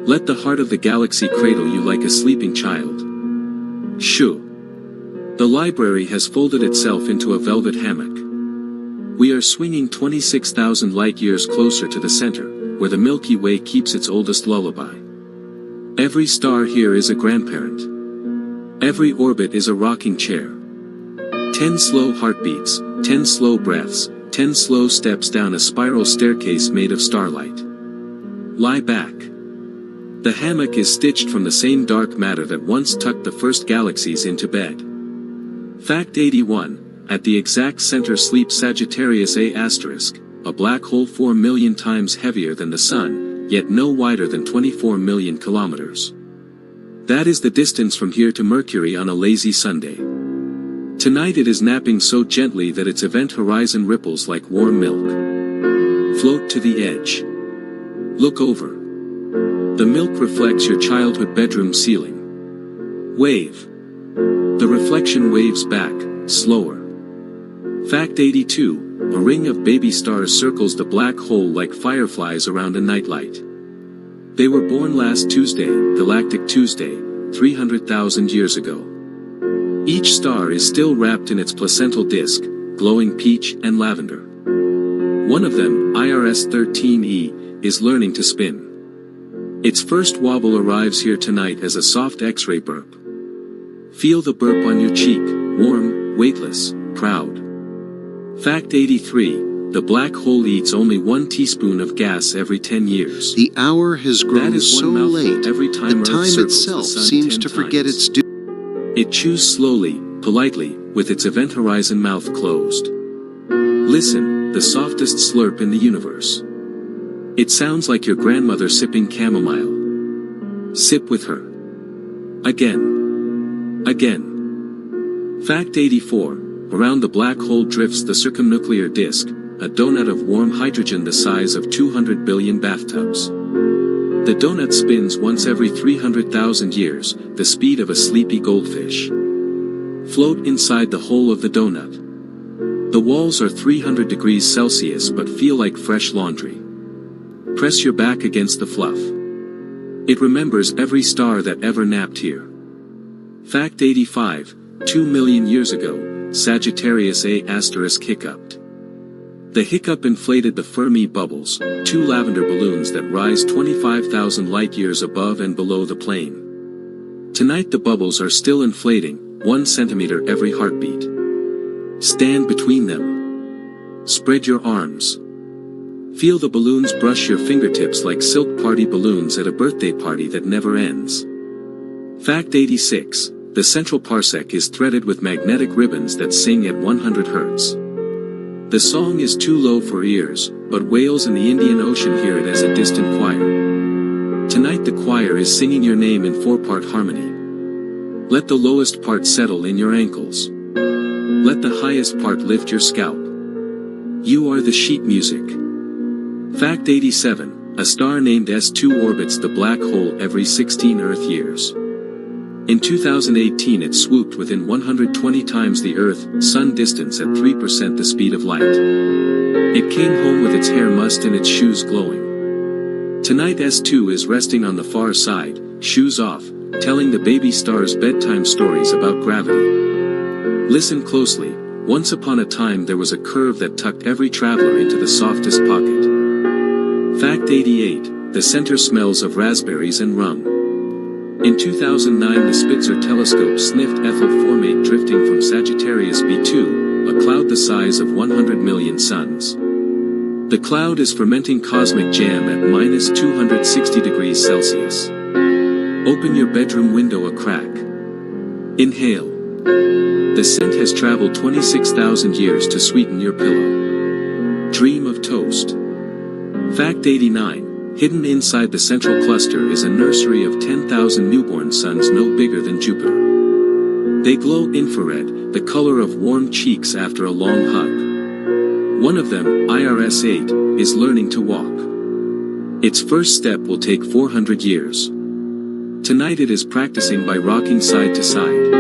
Speaker 1: Let the heart of the galaxy cradle you like a sleeping child. Shoo. The library has folded itself into a velvet hammock. We are swinging 26,000 light-years closer to the center, where the Milky Way keeps its oldest lullaby. Every star here is a grandparent. Every orbit is a rocking chair. 10 slow heartbeats, 10 slow breaths, 10 slow steps down a spiral staircase made of starlight. Lie back. The hammock is stitched from the same dark matter that once tucked the first galaxies into bed. Fact 81, at the exact center sleeps Sagittarius A*, a black hole 4 million times heavier than the Sun, yet no wider than 24 million kilometers. That is the distance from here to Mercury on a lazy Sunday. Tonight it is napping so gently that its event horizon ripples like warm milk. Float to the edge. Look over. The milk reflects your childhood bedroom ceiling. Wave. The reflection waves back, slower. Fact 82, a ring of baby stars circles the black hole like fireflies around a nightlight. They were born last Tuesday, Galactic Tuesday, 300,000 years ago. Each star is still wrapped in its placental disk, glowing peach and lavender. One of them, IRS-13E, is learning to spin. Its first wobble arrives here tonight as a soft X-ray burp. Feel the burp on your cheek, warm, weightless, proud. Fact 83. The black hole eats only 1 teaspoon of gas every 10 years.
Speaker 2: The hour has grown so late,
Speaker 1: every time
Speaker 2: the time itself seems to forget its due.
Speaker 1: It chews slowly, politely, with its event horizon mouth closed. Listen, the softest slurp in the universe. It sounds like your grandmother sipping chamomile. Sip with her. Again. Again. Fact 84. Around the black hole drifts the circumnuclear disk, a donut of warm hydrogen the size of 200 billion bathtubs. The donut spins once every 300,000 years, the speed of a sleepy goldfish. Float inside the hole of the donut. The walls are 300 degrees Celsius but feel like fresh laundry. Press your back against the fluff. It remembers every star that ever napped here. Fact 85. 2 million years ago, Sagittarius A** hiccuped. The hiccup inflated the Fermi bubbles, 2 lavender balloons that rise 25,000 light-years above and below the plane. Tonight the bubbles are still inflating, 1 centimeter every heartbeat. Stand between them. Spread your arms. Feel the balloons brush your fingertips like silk party balloons at a birthday party that never ends. Fact 86. The central parsec is threaded with magnetic ribbons that sing at 100 Hz. The song is too low for ears, but whales in the Indian Ocean hear it as a distant choir. Tonight the choir is singing your name in 4-part harmony. Let the lowest part settle in your ankles. Let the highest part lift your scalp. You are the sheet music. Fact 87. A star named S2 orbits the black hole every 16 Earth years. In 2018 it swooped within 120 times the Earth-Sun distance at 3% the speed of light. It came home with its hair mussed and its shoes glowing. Tonight S2 is resting on the far side, shoes off, telling the baby star's bedtime stories about gravity. Listen closely. Once upon a time there was a curve that tucked every traveler into the softest pocket. Fact 88. The center smells of raspberries and rum. In 2009 the Spitzer telescope sniffed ethyl formate drifting from Sagittarius B2, a cloud the size of 100 million suns. The cloud is fermenting cosmic jam at minus 260 degrees Celsius. Open your bedroom window a crack. Inhale. The scent has traveled 26,000 years to sweeten your pillow. Dream of toast. Fact 89. Hidden inside the central cluster is a nursery of 10,000 newborn suns no bigger than Jupiter. They glow infrared, the color of warm cheeks after a long hug. One of them, IRS-8, is learning to walk. Its first step will take 400 years. Tonight it is practicing by rocking side to side.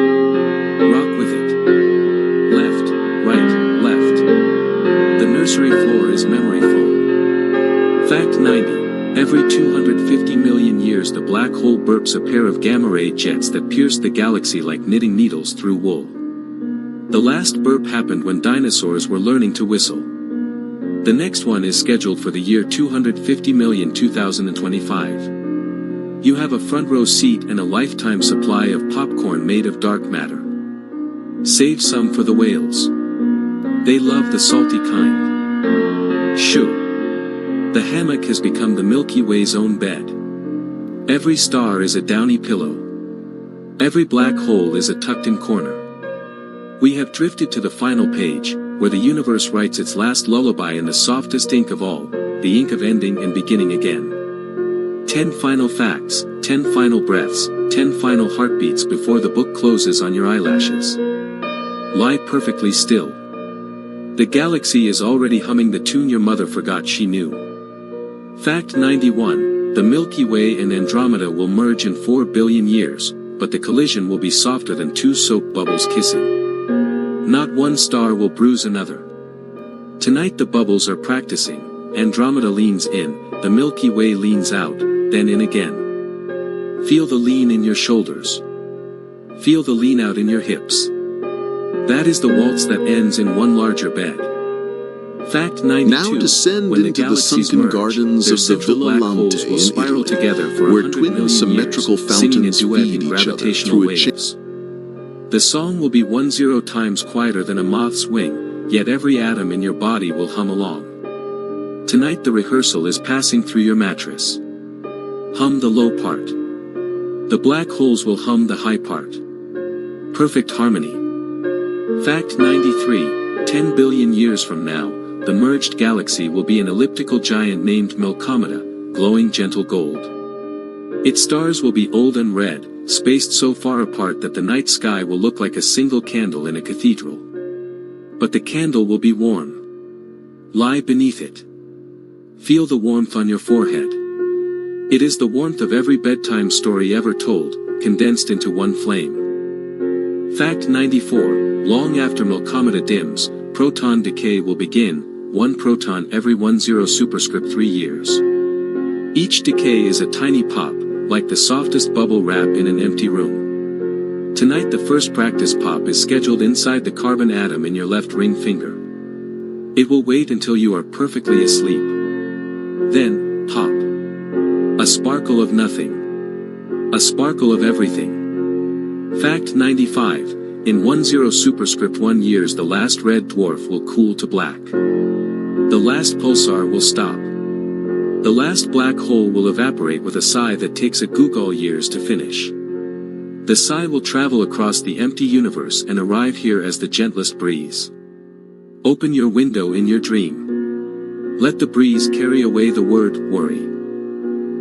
Speaker 1: Rock with it. Left, right, left. The nursery floor is memory foam. Fact 90. Every 250 million years the black hole burps a pair of gamma-ray jets that pierce the galaxy like knitting needles through wool. The last burp happened when dinosaurs were learning to whistle. The next one is scheduled for the year 2025. You have a front row seat and a lifetime supply of popcorn made of dark matter. Save some for the whales. They love the salty kind. Shoo. The hammock has become the Milky Way's own bed. Every star is a downy pillow. Every black hole is a tucked-in corner. We have drifted to the final page, where the universe writes its last lullaby in the softest ink of all, the ink of ending and beginning again. 10 final facts, 10 final breaths, 10 final heartbeats before the book closes on your eyelashes. Lie perfectly still. The galaxy is already humming the tune your mother forgot she knew. Fact 91. The Milky Way and Andromeda will merge in 4 billion years, but the collision will be softer than 2 soap bubbles kissing. Not one star will bruise another. Tonight the bubbles are practicing. Andromeda leans in, the Milky Way leans out, then in again. Feel the lean in your shoulders. Feel the lean out in your hips. That is the waltz that ends in one larger bed. Fact 92.
Speaker 2: Now descend
Speaker 1: when the
Speaker 2: into the
Speaker 1: galaxies
Speaker 2: sunken
Speaker 1: merge,
Speaker 2: gardens
Speaker 1: their
Speaker 2: of the
Speaker 1: central
Speaker 2: Villa
Speaker 1: black holes
Speaker 2: Lante
Speaker 1: will
Speaker 2: in
Speaker 1: spiral
Speaker 2: Italy,
Speaker 1: together for
Speaker 2: where
Speaker 1: 100
Speaker 2: twin
Speaker 1: million
Speaker 2: symmetrical
Speaker 1: years, singing a
Speaker 2: fountains
Speaker 1: duet
Speaker 2: feed
Speaker 1: in
Speaker 2: each other
Speaker 1: gravitational
Speaker 2: through a
Speaker 1: waves. The song will be 10 times quieter than a moth's wing, yet every atom in your body will hum along. Tonight the rehearsal is passing through your mattress. Hum the low part. The black holes will hum the high part. Perfect harmony. Fact 93. 10 billion years from now, the merged galaxy will be an elliptical giant named Milky, glowing gentle gold. Its stars will be old and red, spaced so far apart that the night sky will look like a single candle in a cathedral. But the candle will be warm. Lie beneath it. Feel the warmth on your forehead. It is the warmth of every bedtime story ever told, condensed into one flame. Fact 94. Long after Milky dims, proton decay will begin, 1 proton every 10 superscript 3 years. Each decay is a tiny pop, like the softest bubble wrap in an empty room. Tonight the first practice pop is scheduled inside the carbon atom in your left ring finger. It will wait until you are perfectly asleep. Then, pop. A sparkle of nothing. A sparkle of everything. Fact 95. In 10 superscript 1 years the last red dwarf will cool to black. The last pulsar will stop. The last black hole will evaporate with a sigh that takes a Google years to finish. The sigh will travel across the empty universe and arrive here as the gentlest breeze. Open your window in your dream. Let the breeze carry away the word worry.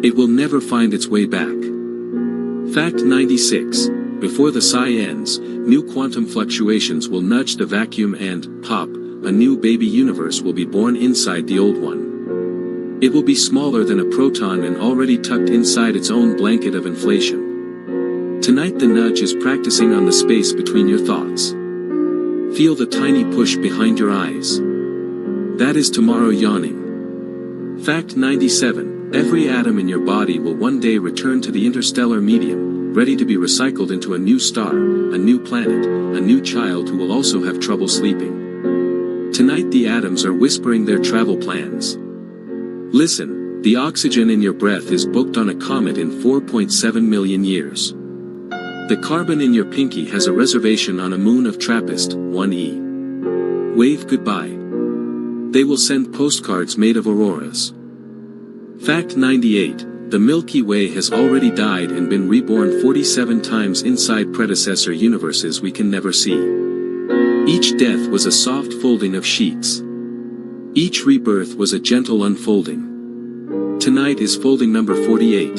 Speaker 1: It will never find its way back. Fact 96. Before the sigh ends, new quantum fluctuations will nudge the vacuum and, pop, a new baby universe will be born inside the old one. It will be smaller than a proton and already tucked inside its own blanket of inflation. Tonight the nudge is practicing on the space between your thoughts. Feel the tiny push behind your eyes. That is tomorrow yawning. Fact 97. Every atom in your body will one day return to the interstellar medium, ready to be recycled into a new star, a new planet, a new child who will also have trouble sleeping. Tonight the atoms are whispering their travel plans. Listen, the oxygen in your breath is booked on a comet in 4.7 million years. The carbon in your pinky has a reservation on a moon of TRAPPIST, 1e. Wave goodbye. They will send postcards made of auroras. Fact 98. The Milky Way has already died and been reborn 47 times inside predecessor universes we can never see. Each death was a soft folding of sheets. Each rebirth was a gentle unfolding. Tonight is folding number 48.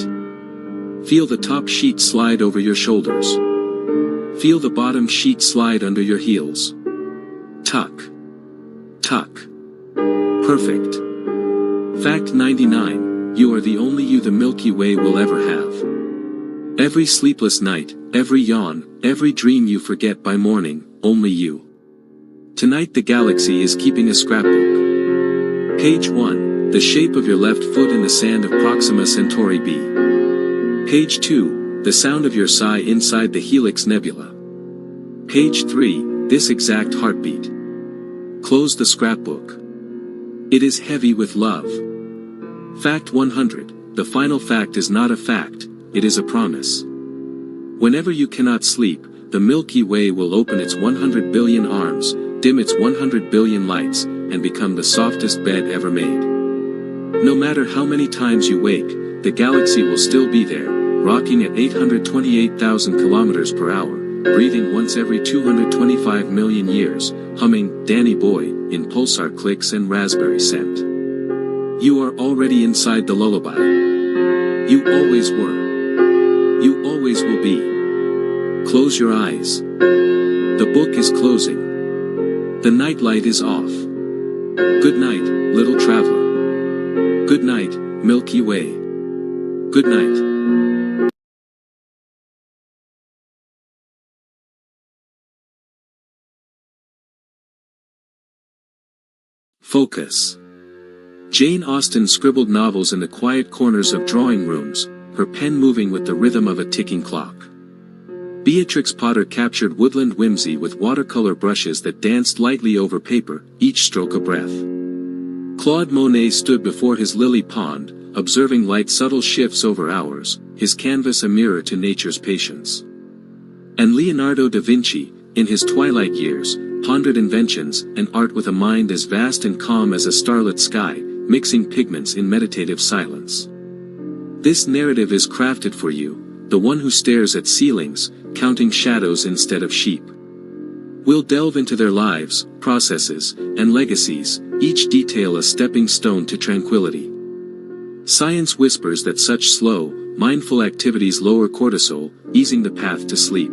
Speaker 1: Feel the top sheet slide over your shoulders. Feel the bottom sheet slide under your heels. Tuck. Tuck. Perfect. Fact 99. You are the only you the Milky Way will ever have. Every sleepless night, every yawn, every dream you forget by morning, only you. Tonight the galaxy is keeping a scrapbook. Page 1, the shape of your left foot in the sand of Proxima Centauri b. Page 2, the sound of your sigh inside the Helix Nebula. Page 3, this exact heartbeat. Close the scrapbook. It is heavy with love. Fact 100, the final fact is not a fact, it is a promise. Whenever you cannot sleep, the Milky Way will open its 100 billion arms, dim its 100 billion lights, and become the softest bed ever made. No matter how many times you wake, the galaxy will still be there, rocking at 828,000 kilometers per hour, breathing once every 225 million years, humming Danny Boy in pulsar clicks and raspberry scent. You are already inside the lullaby. You always were. You always will be. Close your eyes. The book is closing. The nightlight is off. Good night, little traveler. Good night, Milky Way. Good night. Focus. Jane Austen scribbled novels in the quiet corners of drawing rooms, her pen moving with the rhythm of a ticking clock. Beatrix Potter captured woodland whimsy with watercolor brushes that danced lightly over paper, each stroke a breath. Claude Monet stood before his lily pond, observing light's subtle shifts over hours, his canvas a mirror to nature's patience. And Leonardo da Vinci, in his twilight years, pondered inventions and art with a mind as vast and calm as a starlit sky, mixing pigments in meditative silence. This narrative is crafted for you, the one who stares at ceilings, counting shadows instead of sheep. We'll delve into their lives, processes, and legacies, each detail a stepping stone to tranquility. Science whispers that such slow, mindful activities lower cortisol, easing the path to sleep.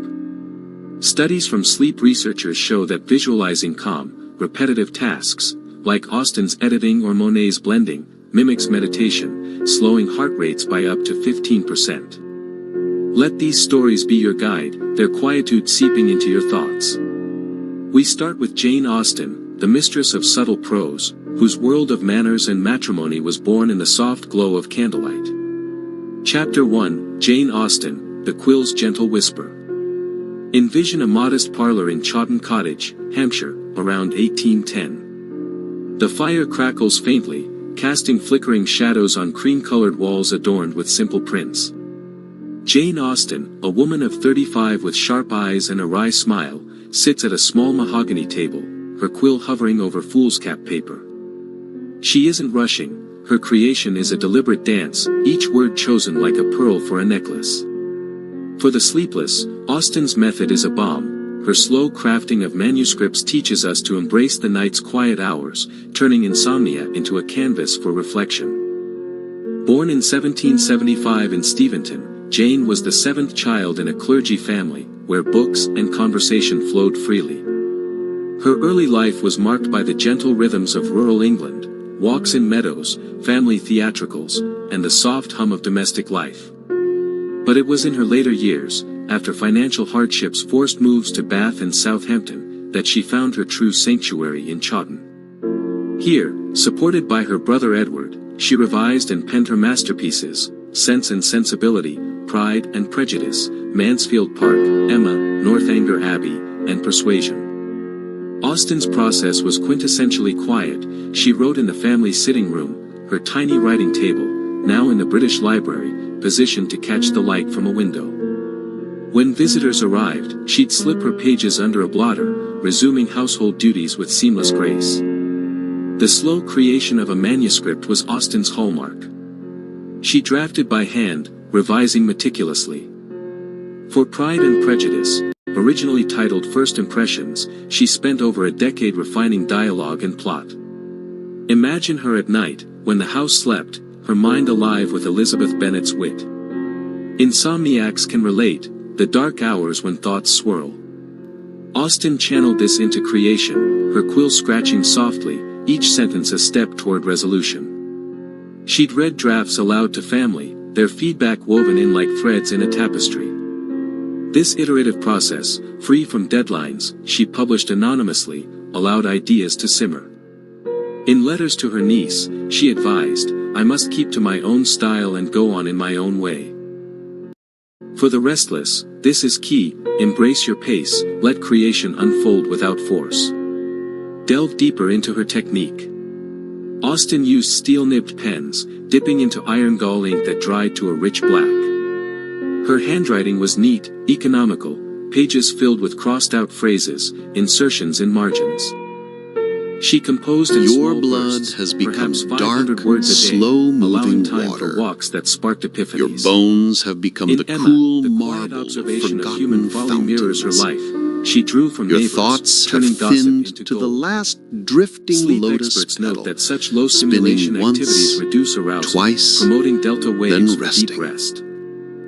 Speaker 1: Studies from sleep researchers show that visualizing calm, repetitive tasks, like Austen's editing or Monet's blending, mimics meditation, slowing heart rates by up to 15%. Let these stories be your guide, their quietude seeping into your thoughts. We start with Jane Austen, the mistress of subtle prose, whose world of manners and matrimony was born in the soft glow of candlelight. Chapter 1, Jane Austen, the Quill's Gentle Whisper. Envision a modest parlor in Chawton Cottage, Hampshire, around 1810. The fire crackles faintly, casting flickering shadows on cream-colored walls adorned with simple prints. Jane Austen, a woman of 35 with sharp eyes and a wry smile, sits at a small mahogany table, her quill hovering over foolscap paper. She isn't rushing, her creation is a deliberate dance, each word chosen like a pearl for a necklace. For the sleepless, Austen's method is a balm. Her slow crafting of manuscripts teaches us to embrace the night's quiet hours, turning insomnia into a canvas for reflection. Born in 1775 in Steventon, Jane was the seventh child in a clergy family, where books and conversation flowed freely. Her early life was marked by the gentle rhythms of rural England, walks in meadows, family theatricals, and the soft hum of domestic life. But it was in her later years, after financial hardships forced moves to Bath and Southampton, that she found her true sanctuary in Chawton. Here, supported by her brother Edward, she revised and penned her masterpieces, Sense and Sensibility, Pride and Prejudice, Mansfield Park, Emma, Northanger Abbey, and Persuasion. Austen's process was quintessentially quiet. She wrote in the family sitting room, her tiny writing table, now in the British Library, positioned to catch the light from a window. When visitors arrived, she'd slip her pages under a blotter, resuming household duties with seamless grace. The slow creation of a manuscript was Austen's hallmark. She drafted by hand, revising meticulously. For Pride and Prejudice, originally titled First Impressions, she spent over a decade refining dialogue and plot. Imagine her at night, when the house slept, her mind alive with Elizabeth Bennet's wit. Insomniacs can relate, the dark hours when thoughts swirl. Austen channeled this into creation, her quill scratching softly, each sentence a step toward resolution. She'd read drafts aloud to family, their feedback woven in like threads in a tapestry. This iterative process, free from deadlines, she published anonymously, allowed ideas to simmer. In letters to her niece, she advised, "I must keep to my own style and go on in my own way." For the restless, this is key: embrace your pace, let creation unfold without force. Delve deeper into her technique. Austen used steel-nibbed pens, dipping into iron gall ink that dried to a rich black. Her handwriting was neat, economical, pages filled with crossed-out phrases, insertions in margins. She composed in
Speaker 2: Your
Speaker 1: small
Speaker 2: blood
Speaker 1: bursts,
Speaker 2: has become
Speaker 1: perhaps 500
Speaker 2: dark,
Speaker 1: words a day,
Speaker 2: slow-moving
Speaker 1: allowing time
Speaker 2: water.
Speaker 1: for walks that sparked epiphanies.
Speaker 2: Your bones have become
Speaker 1: In
Speaker 2: the
Speaker 1: Emma,
Speaker 2: cool
Speaker 1: the quiet
Speaker 2: marble of
Speaker 1: observation of human
Speaker 2: forgotten
Speaker 1: folly mirrors her
Speaker 2: fountains.
Speaker 1: life. She drew from
Speaker 2: Your
Speaker 1: neighbors,
Speaker 2: thoughts have
Speaker 1: turning gossip
Speaker 2: thinned
Speaker 1: into
Speaker 2: to the
Speaker 1: gold.
Speaker 2: last drifting
Speaker 1: Sleep
Speaker 2: lotus
Speaker 1: experts
Speaker 2: petal,
Speaker 1: note that such low stimulation
Speaker 2: spinning once,
Speaker 1: activities reduce arousal,
Speaker 2: twice,
Speaker 1: promoting delta waves for
Speaker 2: resting.
Speaker 1: deep rest.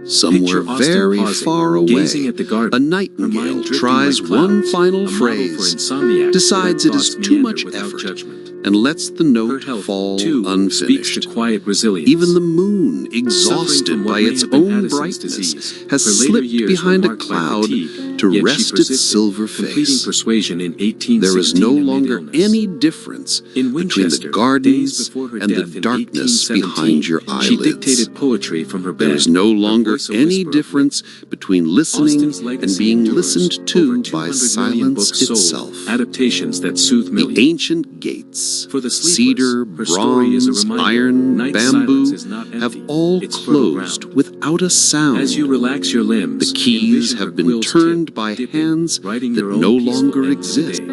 Speaker 2: somewhere
Speaker 1: Picture Austen
Speaker 2: very
Speaker 1: pausing,
Speaker 2: far away.
Speaker 1: gazing at the garden,
Speaker 2: A
Speaker 1: her
Speaker 2: nightingale
Speaker 1: mind drifting
Speaker 2: tries
Speaker 1: like
Speaker 2: one
Speaker 1: clouds,
Speaker 2: final
Speaker 1: a model for
Speaker 2: phrase,
Speaker 1: insomniacs
Speaker 2: decides
Speaker 1: who
Speaker 2: it
Speaker 1: let
Speaker 2: is
Speaker 1: thoughts
Speaker 2: too
Speaker 1: meander
Speaker 2: much
Speaker 1: without
Speaker 2: effort,
Speaker 1: judgment.
Speaker 2: and lets the
Speaker 1: Her
Speaker 2: note
Speaker 1: health,
Speaker 2: fall
Speaker 1: too, speaks
Speaker 2: unfinished.
Speaker 1: to quiet resilience.
Speaker 2: Even the moon,
Speaker 1: Suffering
Speaker 2: exhausted
Speaker 1: from what
Speaker 2: by
Speaker 1: may
Speaker 2: its
Speaker 1: have been
Speaker 2: own
Speaker 1: Addison's
Speaker 2: brightness,
Speaker 1: disease,
Speaker 2: has
Speaker 1: her later
Speaker 2: slipped
Speaker 1: years
Speaker 2: behind
Speaker 1: were
Speaker 2: a
Speaker 1: marked by
Speaker 2: cloud
Speaker 1: fatigue,
Speaker 2: to
Speaker 1: yet she
Speaker 2: rest its
Speaker 1: persisted,
Speaker 2: silver
Speaker 1: completing
Speaker 2: face.
Speaker 1: Persuasion in 1816
Speaker 2: There is no
Speaker 1: amid
Speaker 2: longer
Speaker 1: illness.
Speaker 2: any difference
Speaker 1: In
Speaker 2: between
Speaker 1: Winchester,
Speaker 2: the gardens
Speaker 1: days before her
Speaker 2: and the
Speaker 1: death in
Speaker 2: darkness
Speaker 1: 1817,
Speaker 2: behind your
Speaker 1: she
Speaker 2: eyelids.
Speaker 1: dictated poetry from her bed.
Speaker 2: There is no
Speaker 1: her
Speaker 2: longer
Speaker 1: voice a
Speaker 2: any
Speaker 1: whisper of
Speaker 2: difference between listening
Speaker 1: Austen's legacy
Speaker 2: and being
Speaker 1: endures.
Speaker 2: listened
Speaker 1: Over
Speaker 2: to
Speaker 1: 200
Speaker 2: by
Speaker 1: million
Speaker 2: silence
Speaker 1: books sold,
Speaker 2: itself.
Speaker 1: adaptations that soothe
Speaker 2: The
Speaker 1: Milky.
Speaker 2: ancient gates,
Speaker 1: For the sleepless,
Speaker 2: cedar,
Speaker 1: her story is a
Speaker 2: bronze,
Speaker 1: reminder,
Speaker 2: iron,
Speaker 1: night's
Speaker 2: bamboo,
Speaker 1: silence is not empty,
Speaker 2: have all
Speaker 1: it's fertile
Speaker 2: closed
Speaker 1: ground.
Speaker 2: without a sound.
Speaker 1: As you relax your limbs,
Speaker 2: The keys
Speaker 1: envision her
Speaker 2: have been
Speaker 1: quills
Speaker 2: turned
Speaker 1: tip,
Speaker 2: by
Speaker 1: dipping,
Speaker 2: hands
Speaker 1: writing
Speaker 2: that
Speaker 1: your own
Speaker 2: no
Speaker 1: peaceful
Speaker 2: longer
Speaker 1: end to the
Speaker 2: exist.
Speaker 1: day.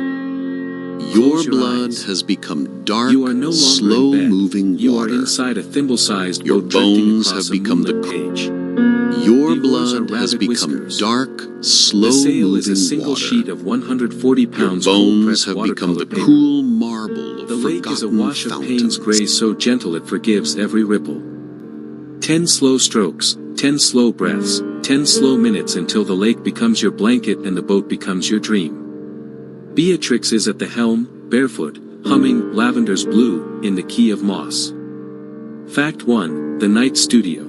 Speaker 2: Your
Speaker 1: Close your
Speaker 2: blood
Speaker 1: eyes.
Speaker 2: has become dark,
Speaker 1: You are no longer in bed.
Speaker 2: slow-moving
Speaker 1: You
Speaker 2: water.
Speaker 1: are inside a thimble-sized
Speaker 2: Your
Speaker 1: boat drifting
Speaker 2: bones
Speaker 1: across
Speaker 2: have
Speaker 1: a
Speaker 2: become the
Speaker 1: moonlit page.
Speaker 2: Your
Speaker 1: The oars are
Speaker 2: blood has
Speaker 1: rabbit
Speaker 2: become
Speaker 1: whiskers.
Speaker 2: dark,
Speaker 1: The sail is a
Speaker 2: slow-moving
Speaker 1: single
Speaker 2: water.
Speaker 1: sheet of 140
Speaker 2: Your
Speaker 1: pounds
Speaker 2: bones
Speaker 1: cold-pressed
Speaker 2: have become
Speaker 1: watercolor
Speaker 2: the
Speaker 1: paper.
Speaker 2: cool marble of
Speaker 1: The lake is a
Speaker 2: forgotten
Speaker 1: wash of Payne's
Speaker 2: fountains.
Speaker 1: gray so gentle it forgives every ripple. 10 slow strokes, 10 slow breaths, 10 slow minutes until the lake becomes your blanket and the boat becomes your dream. Beatrix is at the helm, barefoot, humming Lavender's Blue in the key of Moss. Fact 1, The Night Studio.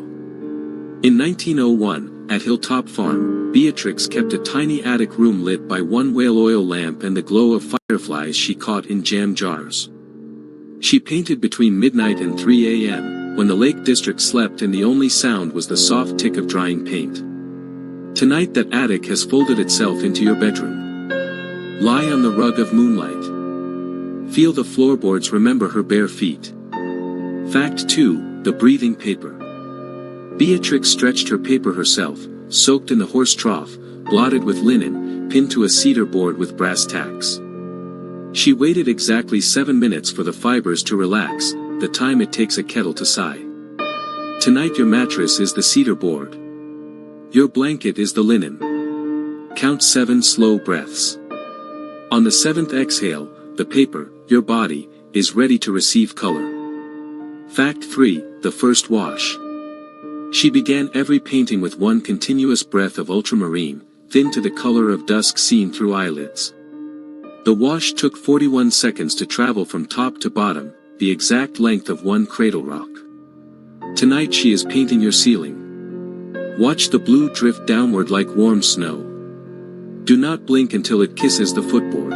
Speaker 1: In 1901, at Hilltop Farm, Beatrix kept a tiny attic room lit by one whale oil lamp and the glow of fireflies she caught in jam jars. She painted between midnight and 3 a.m., when the Lake District slept and the only sound was the soft tick of drying paint. Tonight that attic has folded itself into your bedroom. Lie on the rug of moonlight. Feel the floorboards remember her bare feet. Fact 2, The Breathing Paper. Beatrix stretched her paper herself, soaked in the horse trough, blotted with linen, pinned to a cedar board with brass tacks. She waited exactly 7 minutes for the fibers to relax, the time it takes a kettle to sigh. Tonight your mattress is the cedar board. Your blanket is the linen. Count 7 slow breaths. On the 7th exhale, the paper, your body, is ready to receive color. Fact 3, The First Wash. She began every painting with one continuous breath of ultramarine, thin to the color of dusk seen through eyelids. The wash took 41 seconds to travel from top to bottom, the exact length of one cradle rock. Tonight she is painting your ceiling. Watch the blue drift downward like warm snow. Do not blink until it kisses the footboard.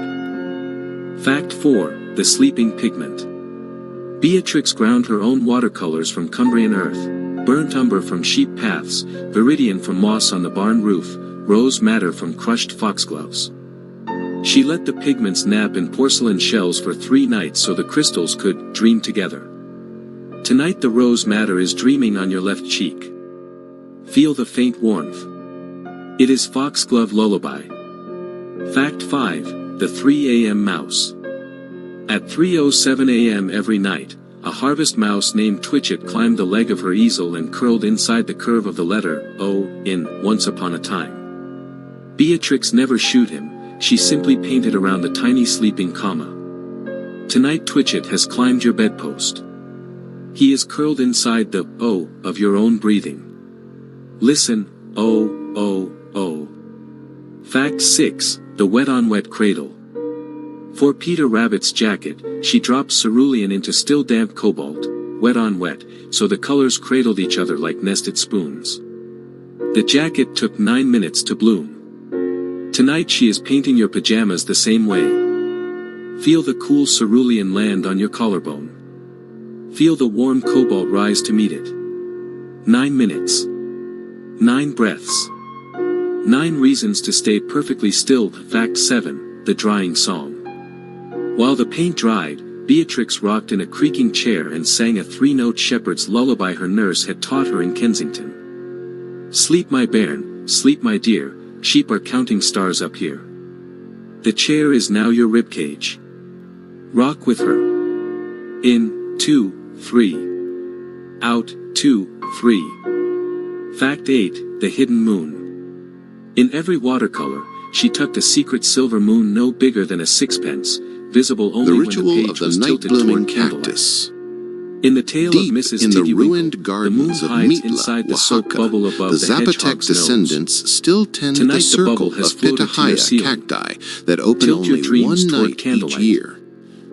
Speaker 1: Fact 4, The Sleeping Pigment. Beatrix ground her own watercolors from Cumbrian earth, burnt umber from sheep paths, viridian from moss on the barn roof, rose madder from crushed foxgloves. She let the pigments nap in porcelain shells for 3 nights so the crystals could dream together. Tonight the rose madder is dreaming on your left cheek. Feel the faint warmth. It is foxglove lullaby. Fact 5, The 3 a.m. Mouse. At 3:07 a.m. every night, a harvest mouse named Twitchett climbed the leg of her easel and curled inside the curve of the letter O in Once Upon a Time. Beatrix never shooed him, she simply painted around the tiny sleeping comma. Tonight Twitchett has climbed your bedpost. He is curled inside the O of your own breathing. Listen, O, O, O. Fact 6, The Wet-on-Wet Cradle. For Peter Rabbit's jacket, she dropped cerulean into still damp cobalt, wet on wet, so the colors cradled each other like nested spoons. The jacket took 9 minutes to bloom. Tonight she is painting your pajamas the same way. Feel the cool cerulean land on your collarbone. Feel the warm cobalt rise to meet it. 9 minutes. 9 breaths. 9 reasons to stay perfectly still. Fact 7, The Drying Song. While the paint dried, Beatrix rocked in a creaking chair and sang a 3-note shepherd's lullaby her nurse had taught her in Kensington. Sleep my bairn, sleep my dear, sheep are counting stars up here. The chair is now your ribcage. Rock with her. In, 2, 3. Out, 2, 3. Fact 8, The Hidden Moon. In every watercolor, she tucked a secret silver moon no bigger than a sixpence, visible only
Speaker 2: The
Speaker 1: when
Speaker 2: ritual
Speaker 1: the page
Speaker 2: of the
Speaker 1: was tilted
Speaker 2: night-blooming
Speaker 1: toward candlelight.
Speaker 2: cactus.
Speaker 1: In the tale
Speaker 2: Deep
Speaker 1: of Mrs.
Speaker 2: in the
Speaker 1: Tiggy
Speaker 2: ruined
Speaker 1: Winkle, the moon
Speaker 2: gardens of
Speaker 1: hides
Speaker 2: Mitla,
Speaker 1: inside the soap
Speaker 2: Oaxaca,
Speaker 1: bubble above
Speaker 2: the
Speaker 1: the
Speaker 2: Zapotec
Speaker 1: hedgehog's nose.
Speaker 2: descendants still tend
Speaker 1: Tonight
Speaker 2: the
Speaker 1: the
Speaker 2: circle
Speaker 1: bubble has
Speaker 2: of
Speaker 1: floated to your
Speaker 2: pitahaya
Speaker 1: ceiling.
Speaker 2: cacti that open
Speaker 1: Tilt your
Speaker 2: only
Speaker 1: dreams
Speaker 2: one
Speaker 1: toward
Speaker 2: night each
Speaker 1: candlelight.
Speaker 2: year.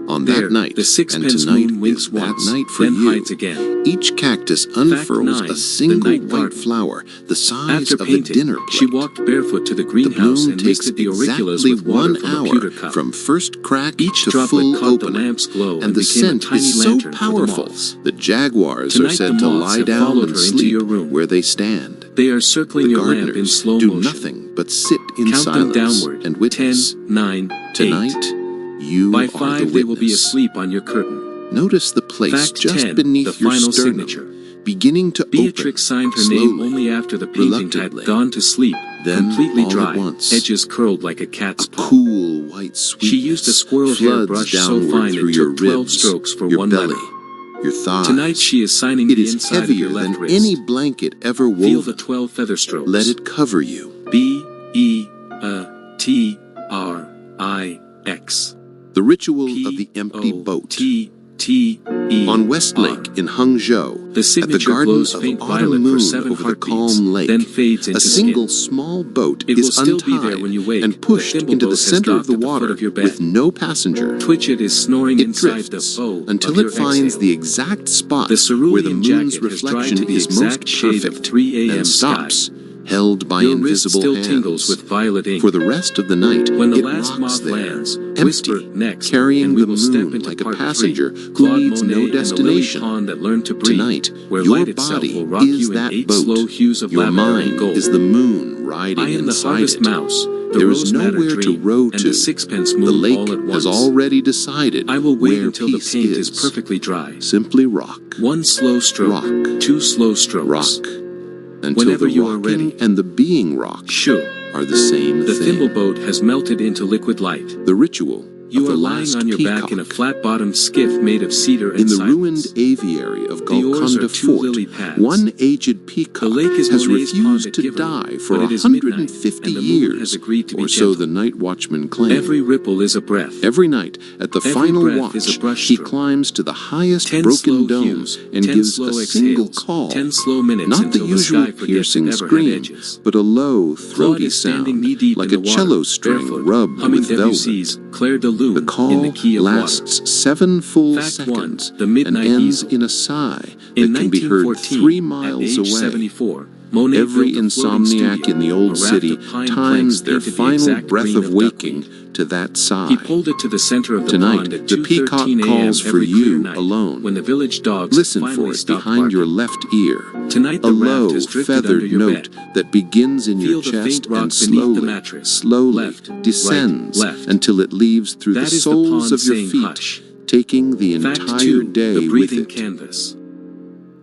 Speaker 2: On
Speaker 1: There,
Speaker 2: that night,
Speaker 1: the
Speaker 2: and
Speaker 1: sixpence
Speaker 2: tonight
Speaker 1: moon winks
Speaker 2: is that
Speaker 1: once,
Speaker 2: night for
Speaker 1: then
Speaker 2: you.
Speaker 1: hides again.
Speaker 2: Each cactus unfurls
Speaker 1: 9,
Speaker 2: a single
Speaker 1: the night
Speaker 2: white
Speaker 1: garden.
Speaker 2: flower the size
Speaker 1: After
Speaker 2: of a
Speaker 1: painting,
Speaker 2: dinner plate.
Speaker 1: she walked barefoot to the
Speaker 2: The
Speaker 1: greenhouse
Speaker 2: bloom
Speaker 1: and
Speaker 2: takes
Speaker 1: mixed the auriculas
Speaker 2: exactly
Speaker 1: with water
Speaker 2: 1
Speaker 1: from a
Speaker 2: hour
Speaker 1: pewter cup.
Speaker 2: from first crack
Speaker 1: Each
Speaker 2: to
Speaker 1: droplet
Speaker 2: full
Speaker 1: caught the
Speaker 2: opening,
Speaker 1: lamp's glow
Speaker 2: and the
Speaker 1: became a
Speaker 2: scent
Speaker 1: tiny
Speaker 2: is so
Speaker 1: lantern for the
Speaker 2: powerful
Speaker 1: moths.
Speaker 2: that jaguars
Speaker 1: Tonight
Speaker 2: are said
Speaker 1: the
Speaker 2: to
Speaker 1: moths
Speaker 2: lie
Speaker 1: have
Speaker 2: down
Speaker 1: followed
Speaker 2: and
Speaker 1: her into
Speaker 2: sleep
Speaker 1: your room.
Speaker 2: where they stand.
Speaker 1: They are circling
Speaker 2: The
Speaker 1: your lamp in
Speaker 2: gardeners
Speaker 1: slow
Speaker 2: do
Speaker 1: motion.
Speaker 2: nothing but sit in
Speaker 1: Count them
Speaker 2: silence
Speaker 1: downward.
Speaker 2: and witness.
Speaker 1: 10, 9, 8.
Speaker 2: Tonight, you
Speaker 1: By
Speaker 2: are
Speaker 1: 5
Speaker 2: the
Speaker 1: they will be
Speaker 2: witness.
Speaker 1: asleep on your curtain.
Speaker 2: Notice the place
Speaker 1: Fact
Speaker 2: just
Speaker 1: 10,
Speaker 2: beneath
Speaker 1: the
Speaker 2: your
Speaker 1: final
Speaker 2: sternum,
Speaker 1: signature.
Speaker 2: beginning to
Speaker 1: Beatrix signed her name
Speaker 2: slowly,
Speaker 1: only after the painting had
Speaker 2: reluctantly.
Speaker 1: gone to sleep,
Speaker 2: Then,
Speaker 1: completely
Speaker 2: all
Speaker 1: dry,
Speaker 2: at once,
Speaker 1: edges curled like a cat's
Speaker 2: a
Speaker 1: paw.
Speaker 2: cool white sweetness
Speaker 1: She used a squirrel hair
Speaker 2: floods
Speaker 1: brush so
Speaker 2: downward
Speaker 1: fine
Speaker 2: through
Speaker 1: it
Speaker 2: your
Speaker 1: took 12
Speaker 2: ribs,
Speaker 1: strokes for
Speaker 2: your
Speaker 1: one
Speaker 2: belly,
Speaker 1: letter.
Speaker 2: your thighs.
Speaker 1: Tonight she is signing
Speaker 2: It
Speaker 1: the
Speaker 2: is
Speaker 1: inside of
Speaker 2: heavier
Speaker 1: your left
Speaker 2: than
Speaker 1: wrist.
Speaker 2: any blanket ever
Speaker 1: Feel the
Speaker 2: woven.
Speaker 1: 12 feather strokes.
Speaker 2: Let it cover you.
Speaker 1: B-E-A-T-R-I-X.
Speaker 2: The ritual of the empty boat.
Speaker 1: P-O-T-T-E-R.
Speaker 2: On West Lake in Hangzhou,
Speaker 1: The
Speaker 2: at the
Speaker 1: signature
Speaker 2: garden
Speaker 1: glows
Speaker 2: of
Speaker 1: faint
Speaker 2: autumn
Speaker 1: violet
Speaker 2: moon
Speaker 1: for 7
Speaker 2: over the
Speaker 1: heartbeats,
Speaker 2: calm lake,
Speaker 1: then fades into
Speaker 2: a single
Speaker 1: skin.
Speaker 2: small boat
Speaker 1: It will
Speaker 2: is
Speaker 1: still be
Speaker 2: untied
Speaker 1: there when you wake.
Speaker 2: and pushed
Speaker 1: The thimble
Speaker 2: into
Speaker 1: boat
Speaker 2: the
Speaker 1: has
Speaker 2: center of
Speaker 1: docked
Speaker 2: the
Speaker 1: at the foot
Speaker 2: water
Speaker 1: of your bed.
Speaker 2: with no passenger.
Speaker 1: Twitchett is snoring
Speaker 2: It
Speaker 1: inside
Speaker 2: drifts
Speaker 1: the bow
Speaker 2: until
Speaker 1: of
Speaker 2: it
Speaker 1: your
Speaker 2: finds
Speaker 1: exhale.
Speaker 2: the exact spot
Speaker 1: The
Speaker 2: where the
Speaker 1: cerulean
Speaker 2: moon's
Speaker 1: jacket has dried
Speaker 2: reflection
Speaker 1: to the
Speaker 2: is
Speaker 1: exact
Speaker 2: most
Speaker 1: shade of
Speaker 2: perfect,
Speaker 1: 3 a.m.
Speaker 2: and stops,
Speaker 1: sky.
Speaker 2: held by
Speaker 1: Your wrist
Speaker 2: invisible
Speaker 1: still
Speaker 2: hands.
Speaker 1: tingles with violet ink.
Speaker 2: For the rest of the night,
Speaker 1: When the
Speaker 2: it
Speaker 1: last
Speaker 2: rocks
Speaker 1: moth
Speaker 2: there,
Speaker 1: lands,
Speaker 2: empty,
Speaker 1: whisper next,
Speaker 2: carrying
Speaker 1: and we
Speaker 2: the
Speaker 1: will step
Speaker 2: moon
Speaker 1: into
Speaker 2: like a
Speaker 1: part
Speaker 2: passenger
Speaker 1: 3.
Speaker 2: who
Speaker 1: Claude
Speaker 2: needs
Speaker 1: Monet
Speaker 2: no
Speaker 1: and the lily
Speaker 2: destination.
Speaker 1: pond that learned to breathe,
Speaker 2: Tonight,
Speaker 1: where
Speaker 2: your
Speaker 1: light itself
Speaker 2: body
Speaker 1: will rock
Speaker 2: is
Speaker 1: you in
Speaker 2: that
Speaker 1: 8
Speaker 2: boat.
Speaker 1: slow hues of
Speaker 2: Your
Speaker 1: lavender and
Speaker 2: mind
Speaker 1: gold.
Speaker 2: is the moon riding
Speaker 1: I am the
Speaker 2: inside
Speaker 1: harvest
Speaker 2: it.
Speaker 1: mouse, the
Speaker 2: There is
Speaker 1: rose madder
Speaker 2: nowhere to
Speaker 1: dream,
Speaker 2: row
Speaker 1: and
Speaker 2: to.
Speaker 1: the sixpence moon
Speaker 2: The lake
Speaker 1: all at once.
Speaker 2: has already decided
Speaker 1: I will wait
Speaker 2: where
Speaker 1: until the
Speaker 2: peace
Speaker 1: paint is perfectly dry.
Speaker 2: Simply rock.
Speaker 1: 1 slow stroke,
Speaker 2: Rock.
Speaker 1: 2 slow strokes.
Speaker 2: Rock. Until
Speaker 1: Whenever
Speaker 2: the
Speaker 1: you are
Speaker 2: rocking
Speaker 1: ready.
Speaker 2: and the being rocked
Speaker 1: Shoo.
Speaker 2: are the same
Speaker 1: The
Speaker 2: thing.
Speaker 1: thimble boat has melted into liquid light.
Speaker 2: The ritual
Speaker 1: You
Speaker 2: of
Speaker 1: are
Speaker 2: the
Speaker 1: lying
Speaker 2: last
Speaker 1: on your
Speaker 2: peacock.
Speaker 1: back in a flat-bottomed skiff made of cedar and
Speaker 2: In the
Speaker 1: silence.
Speaker 2: ruined aviary of
Speaker 1: The oars are
Speaker 2: Golconda
Speaker 1: 2
Speaker 2: Fort,
Speaker 1: lily pads.
Speaker 2: one aged peacock
Speaker 1: The lake is
Speaker 2: has
Speaker 1: Monet's pond
Speaker 2: refused
Speaker 1: at
Speaker 2: to
Speaker 1: Giverny,
Speaker 2: die for
Speaker 1: but it is midnight,
Speaker 2: 150
Speaker 1: and the moon
Speaker 2: years,
Speaker 1: has agreed to be
Speaker 2: or so
Speaker 1: gentle.
Speaker 2: the night watchman claimed.
Speaker 1: Every ripple is a breath.
Speaker 2: Every night, at the
Speaker 1: Every
Speaker 2: final
Speaker 1: breath is a
Speaker 2: watch,
Speaker 1: brush
Speaker 2: he
Speaker 1: stroke.
Speaker 2: climbs to the highest
Speaker 1: 10
Speaker 2: broken
Speaker 1: slow
Speaker 2: dome
Speaker 1: hues,
Speaker 2: and
Speaker 1: 10
Speaker 2: gives
Speaker 1: slow
Speaker 2: a single
Speaker 1: exhales,
Speaker 2: call.
Speaker 1: 10 slow minutes
Speaker 2: Not the
Speaker 1: until the
Speaker 2: usual
Speaker 1: sky forgets
Speaker 2: piercing
Speaker 1: it ever had
Speaker 2: scream,
Speaker 1: edges.
Speaker 2: but a low,
Speaker 1: Claude
Speaker 2: throaty
Speaker 1: is standing
Speaker 2: sound,
Speaker 1: knee-deep
Speaker 2: like
Speaker 1: in
Speaker 2: a
Speaker 1: the water,
Speaker 2: cello string
Speaker 1: barefoot,
Speaker 2: rubbed
Speaker 1: humming
Speaker 2: with velvet.
Speaker 1: Debussy's Clair de Lune
Speaker 2: The call
Speaker 1: in the key of water.
Speaker 2: lasts 7 full
Speaker 1: Fact
Speaker 2: seconds
Speaker 1: 1, the
Speaker 2: and
Speaker 1: midnight
Speaker 2: ends
Speaker 1: easel.
Speaker 2: in a sigh
Speaker 1: In
Speaker 2: that can be heard
Speaker 1: 1914,
Speaker 2: 3
Speaker 1: at
Speaker 2: miles
Speaker 1: age
Speaker 2: away.
Speaker 1: 74, Monet
Speaker 2: Every
Speaker 1: built a floating
Speaker 2: insomniac
Speaker 1: studio,
Speaker 2: in the
Speaker 1: a
Speaker 2: old
Speaker 1: raft
Speaker 2: city
Speaker 1: of pine
Speaker 2: times
Speaker 1: planks
Speaker 2: their
Speaker 1: painted the
Speaker 2: final
Speaker 1: exact
Speaker 2: breath
Speaker 1: green
Speaker 2: of
Speaker 1: duckweed.
Speaker 2: waking to that sigh.
Speaker 1: He pulled it to the center of the
Speaker 2: Tonight,
Speaker 1: pond at
Speaker 2: the peacock
Speaker 1: 2:13 a.m.
Speaker 2: calls for
Speaker 1: every clear
Speaker 2: you
Speaker 1: night,
Speaker 2: alone.
Speaker 1: when the village dogs
Speaker 2: Listen
Speaker 1: finally
Speaker 2: for it
Speaker 1: stopped
Speaker 2: behind
Speaker 1: barking.
Speaker 2: your left ear.
Speaker 1: Tonight
Speaker 2: A
Speaker 1: the raft
Speaker 2: low,
Speaker 1: has drifted under
Speaker 2: feathered
Speaker 1: your
Speaker 2: note
Speaker 1: bed.
Speaker 2: that begins in
Speaker 1: Feel
Speaker 2: your
Speaker 1: the
Speaker 2: chest
Speaker 1: faint rock
Speaker 2: and
Speaker 1: beneath the mattress.
Speaker 2: slowly
Speaker 1: Left, right,
Speaker 2: descends
Speaker 1: left.
Speaker 2: until it leaves through
Speaker 1: That
Speaker 2: the
Speaker 1: is the
Speaker 2: soles
Speaker 1: pond
Speaker 2: of your
Speaker 1: saying
Speaker 2: feet,
Speaker 1: hush.
Speaker 2: taking the
Speaker 1: Fact
Speaker 2: entire
Speaker 1: 2,
Speaker 2: day
Speaker 1: the
Speaker 2: with
Speaker 1: breathing
Speaker 2: it.
Speaker 1: canvas.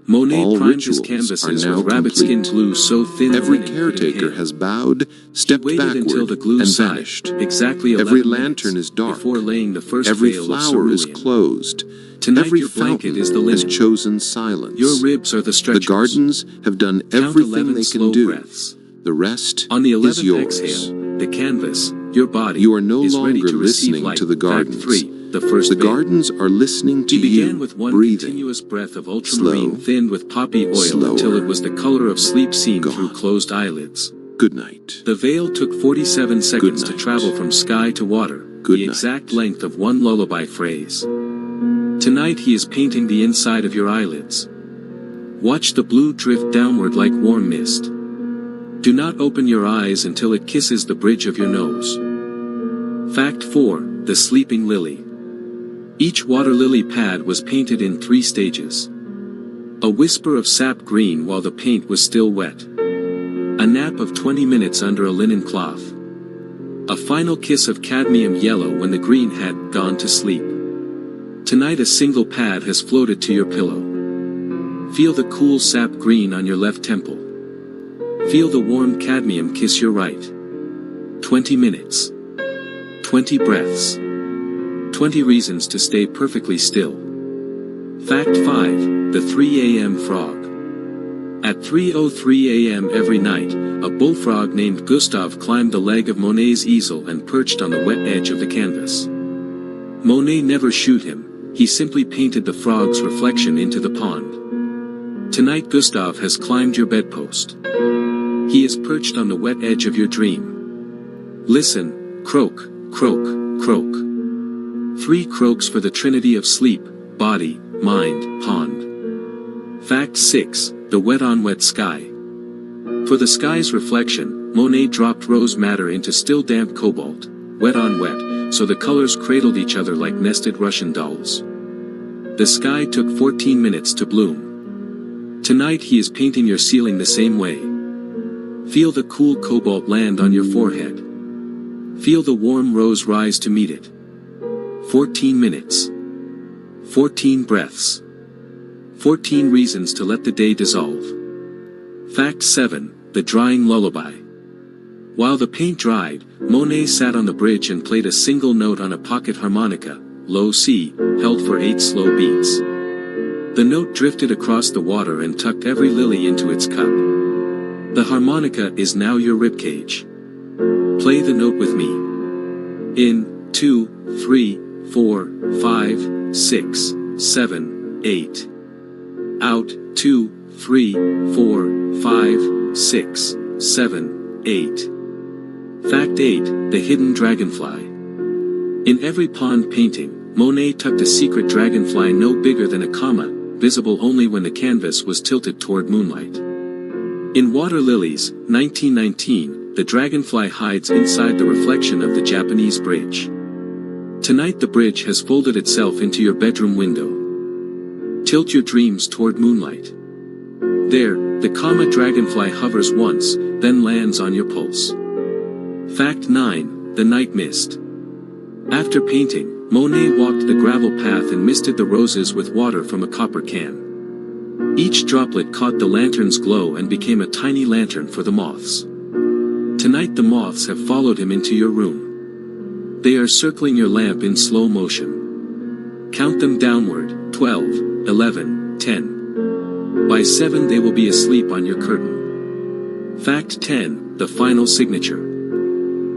Speaker 1: Monet
Speaker 2: All
Speaker 1: primed his
Speaker 2: rituals
Speaker 1: canvases
Speaker 2: are now
Speaker 1: with rabbit skin
Speaker 2: complete.
Speaker 1: glue so thin
Speaker 2: Every
Speaker 1: linen couldn't
Speaker 2: caretaker
Speaker 1: hang.
Speaker 2: has bowed,
Speaker 1: He
Speaker 2: stepped
Speaker 1: waited until
Speaker 2: backward,
Speaker 1: the glue
Speaker 2: and
Speaker 1: sighed,
Speaker 2: vanished.
Speaker 1: exactly 11
Speaker 2: Every
Speaker 1: minutes
Speaker 2: lantern is dark.
Speaker 1: before laying the first
Speaker 2: Every
Speaker 1: veil of
Speaker 2: flower is
Speaker 1: cerulean.
Speaker 2: closed.
Speaker 1: Tonight
Speaker 2: Every
Speaker 1: your blanket
Speaker 2: fountain
Speaker 1: is the
Speaker 2: has
Speaker 1: linen.
Speaker 2: chosen silence.
Speaker 1: Your ribs are the
Speaker 2: The
Speaker 1: stretchers.
Speaker 2: gardens have done
Speaker 1: Count
Speaker 2: everything
Speaker 1: 11
Speaker 2: they
Speaker 1: slow
Speaker 2: can do.
Speaker 1: breaths.
Speaker 2: The rest
Speaker 1: On the
Speaker 2: is
Speaker 1: 11th
Speaker 2: yours.
Speaker 1: exhale, the canvas, your body,
Speaker 2: You are no
Speaker 1: is ready
Speaker 2: longer
Speaker 1: to receive
Speaker 2: listening
Speaker 1: light.
Speaker 2: to the
Speaker 1: Fact
Speaker 2: gardens.
Speaker 1: 3, the first
Speaker 2: The
Speaker 1: veil.
Speaker 2: gardens are listening to
Speaker 1: He began
Speaker 2: you,
Speaker 1: with one
Speaker 2: breathing.
Speaker 1: continuous breath of ultramarine
Speaker 2: Slow.
Speaker 1: thinned with poppy oil
Speaker 2: Slower.
Speaker 1: until it was the color of sleep seen
Speaker 2: Gone.
Speaker 1: through closed eyelids.
Speaker 2: Good night.
Speaker 1: The veil took 47 seconds to
Speaker 2: night.
Speaker 1: travel from sky to water,
Speaker 2: Good
Speaker 1: the
Speaker 2: night.
Speaker 1: exact length of one lullaby phrase. Tonight he is painting the inside of your eyelids. Watch the blue drift downward like warm mist. Do not open your eyes until it kisses the bridge of your nose. Fact 4, the sleeping lily. Each water lily pad was painted in 3 stages. A whisper of sap green while the paint was still wet. A nap of 20 minutes under a linen cloth. A final kiss of cadmium yellow when the green had gone to sleep. Tonight a single pad has floated to your pillow. Feel the cool sap green on your left temple. Feel the warm cadmium kiss your right. 20 minutes. 20 breaths. 20 reasons to stay perfectly still. Fact 5, the 3 a.m. frog. At 3:03 a.m. every night, a bullfrog named Gustave climbed the leg of Monet's easel and perched on the wet edge of the canvas. Monet never shot him, he simply painted the frog's reflection into the pond. Tonight Gustave has climbed your bedpost. He is perched on the wet edge of your dream. Listen, croak, croak, croak. 3 croaks for the trinity of sleep, body, mind, pond. Fact 6, the wet-on-wet sky. For the sky's reflection, Monet dropped rose madder into still damp cobalt, wet on wet, so the colors cradled each other like nested Russian dolls. The sky took 14 minutes to bloom. Tonight he is painting your ceiling the same way. Feel the cool cobalt land on your forehead. Feel the warm rose rise to meet it. 14 minutes. 14 breaths. 14 reasons to let the day dissolve. Fact 7, the drying lullaby. While the paint dried, Monet sat on the bridge and played a single note on a pocket harmonica, low C, held for 8 slow beats. The note drifted across the water and tucked every lily into its cup. The harmonica is now your ribcage. Play the note with me. In, 2, 3, 4, 5, 6, 7, 8. Out, 2, 3, 4, 5, 6, 7, 8. Fact 8, the hidden dragonfly. In every pond painting, Monet tucked a secret dragonfly no bigger than a comma, visible only when the canvas was tilted toward moonlight. In Water Lilies, 1919, the dragonfly hides inside the reflection of the Japanese bridge. Tonight the bridge has folded itself into your bedroom window. Tilt your dreams toward moonlight. There, the comma dragonfly hovers once, then lands on your pulse. Fact 9, the night mist. After painting, Monet walked the gravel path and misted the roses with water from a copper can. Each droplet caught the lantern's glow and became a tiny lantern for the moths. Tonight the moths have followed him into your room. They are circling your lamp in slow motion. Count them downward, 12, 11, 10. By 7 they will be asleep on your curtain. Fact 10, the final signature.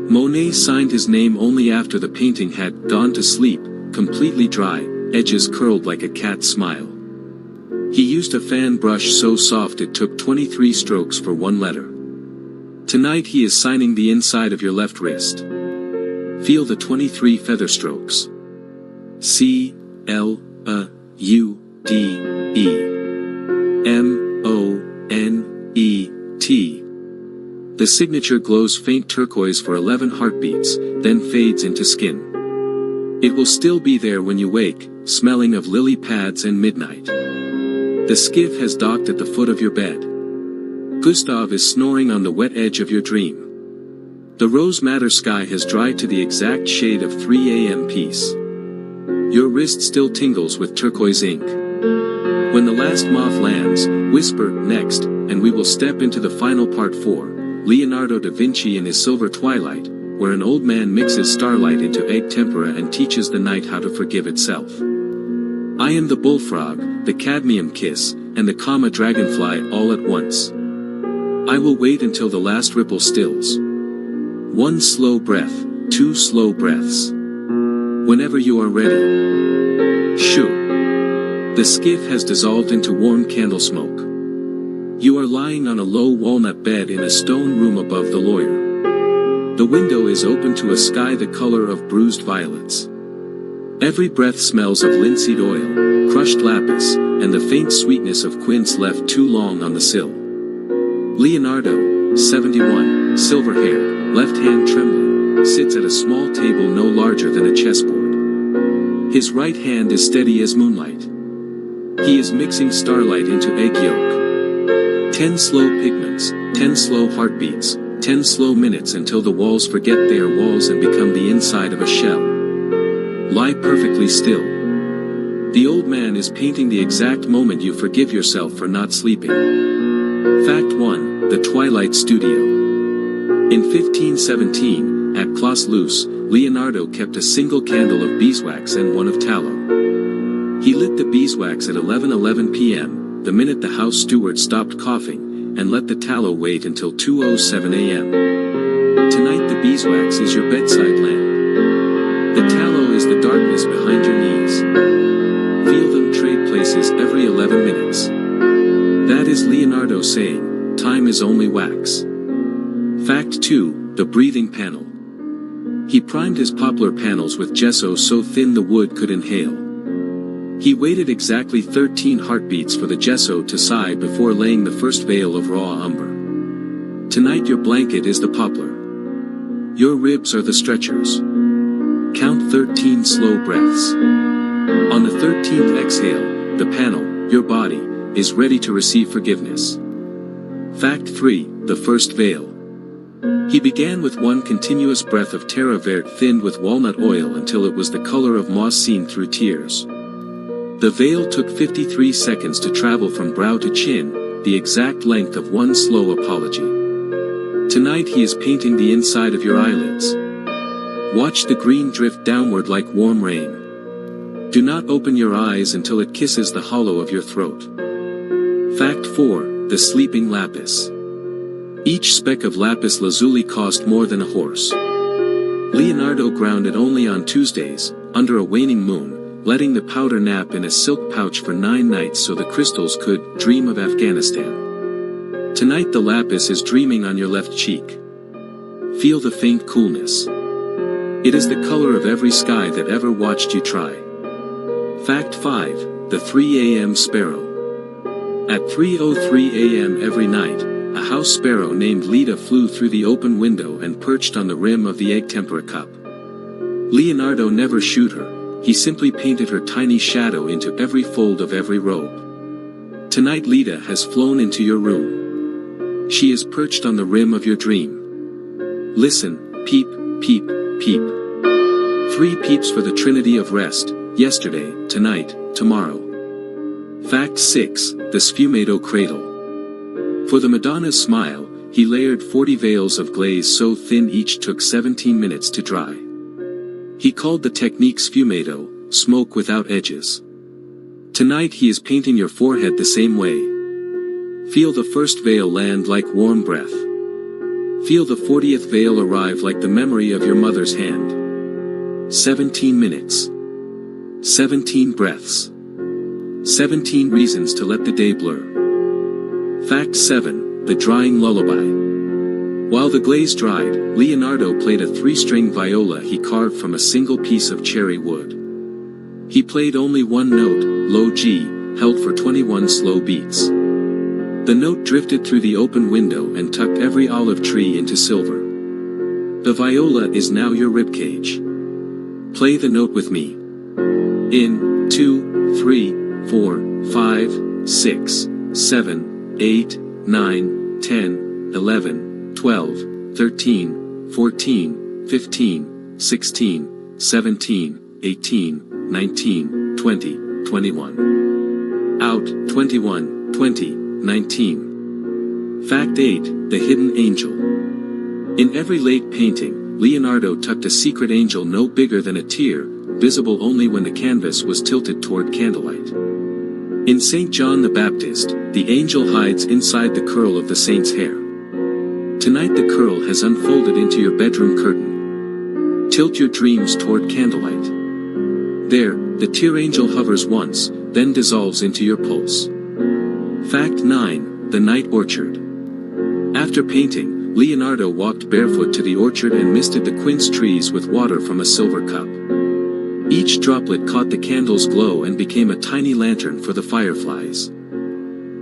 Speaker 1: Monet signed his name only after the painting had gone to sleep, completely dry, edges curled like a cat's smile. He used a fan brush so soft it took 23 strokes for one letter. Tonight he is signing the inside of your left wrist. Feel the 23 feather strokes. C, L, A, U, D, E, M, O, N, E, T. The signature glows faint turquoise for 11 heartbeats, then fades into skin. It will still be there when you wake, smelling of lily pads and midnight. The skiff has docked at the foot of your bed. Gustav is snoring on the wet edge of your dream. The rose madder sky has dried to the exact shade of 3 a.m. peace. Your wrist still tingles with turquoise ink. When the last moth lands, whisper, next, and we will step into the final part 4. Leonardo da Vinci in his Silver Twilight, where an old man mixes starlight into egg tempera and teaches the night how to forgive itself. I am the bullfrog, the cadmium kiss, and the comma dragonfly all at once. I will wait until the last ripple stills. 1 slow breath, 2 slow breaths. Whenever you are ready. Shoo. The skiff has dissolved into warm candle smoke. You are lying on a low walnut bed in a stone room above the lawyer. The window is open to a sky the color of bruised violets. Every breath smells of linseed oil, crushed lapis, and the faint sweetness of quince left too long on the sill. Leonardo, 71, silver-haired, left hand trembling, sits at a small table no larger than a chessboard. His right hand is steady as moonlight. He is mixing starlight into egg yolk. 10 slow pigments, 10 slow heartbeats, 10 slow minutes until the walls forget they are walls and become the inside of a shell. Lie perfectly still. The old man is painting the exact moment you forgive yourself for not sleeping. Fact 1, the Twilight Studio. In 1517, at Clos Luce, Leonardo kept a single candle of beeswax and one of tallow. He lit the beeswax at 11:11 p.m., the minute the house steward stopped coughing, and let the tallow wait until 2:07 a.m. Tonight the beeswax is your bedside lamp. The tallow is the darkness behind your knees. Feel them trade places every 11 minutes. That is Leonardo saying, time is only wax. Fact 2, the breathing panel. He primed his poplar panels with gesso so thin the wood could inhale. He waited exactly 13 heartbeats for the gesso to sigh before laying the first veil of raw umber. Tonight your blanket is the poplar. Your ribs are the stretchers. Count 13 slow breaths. On the 13th exhale, the panel, your body, is ready to receive forgiveness. Fact 3, the first veil. He began with one continuous breath of terre verte thinned with walnut oil until it was the color of moss seen through tears. The veil took 53 seconds to travel from brow to chin, the exact length of one slow apology. Tonight he is painting the inside of your eyelids. Watch the green drift downward like warm rain. Do not open your eyes until it kisses the hollow of your throat. Fact 4, the sleeping lapis. Each speck of lapis lazuli cost more than a horse. Leonardo ground it only on Tuesdays, under a waning moon, letting the powder nap in a silk pouch for 9 nights so the crystals could dream of Afghanistan. Tonight the lapis is dreaming on your left cheek. Feel the faint coolness. It is the color of every sky that ever watched you try. Fact 5, the 3 a.m. sparrow. At 3:03 a.m. every night, a house sparrow named Lita flew through the open window and perched on the rim of the egg tempera cup. Leonardo never shooed her, he simply painted her tiny shadow into every fold of every robe. Tonight Lita has flown into your room. She is perched on the rim of your dream. Listen, peep, peep, peep. 3 peeps for the trinity of rest, yesterday, tonight, tomorrow. Fact 6, the sfumato cradle. For the Madonna's smile, he layered 40 veils of glaze so thin each took 17 minutes to dry. He called the technique sfumato, smoke without edges. Tonight he is painting your forehead the same way. Feel the first veil land like warm breath. Feel the 40th veil arrive like the memory of your mother's hand. 17 minutes. 17 breaths. 17 reasons to let the day blur. Fact 7, the drying lullaby. While the glaze dried, Leonardo played a 3-string viola he carved from a single piece of cherry wood. He played only one note, low G, held for 21 slow beats. The note drifted through the open window and tucked every olive tree into silver. The viola is now your ribcage. Play the note with me. In 2, 3, 4, 5, 6, 7, 8, 9, 10, 11, 12, 13, 14, 15, 16, 17, 18, 19, 20, 21. Out, 21, 20, 19. Fact 8, the hidden angel. In every late painting, Leonardo tucked a secret angel no bigger than a tear, visible only when the canvas was tilted toward candlelight. In St. John the Baptist, the angel hides inside the curl of the saint's hair. Tonight the curl has unfolded into your bedroom curtain. Tilt your dreams toward candlelight. There, the tear angel hovers once, then dissolves into your pulse. Fact 9, the night orchard. After painting, Leonardo walked barefoot to the orchard and misted the quince trees with water from a silver cup. Each droplet caught the candle's glow and became a tiny lantern for the fireflies.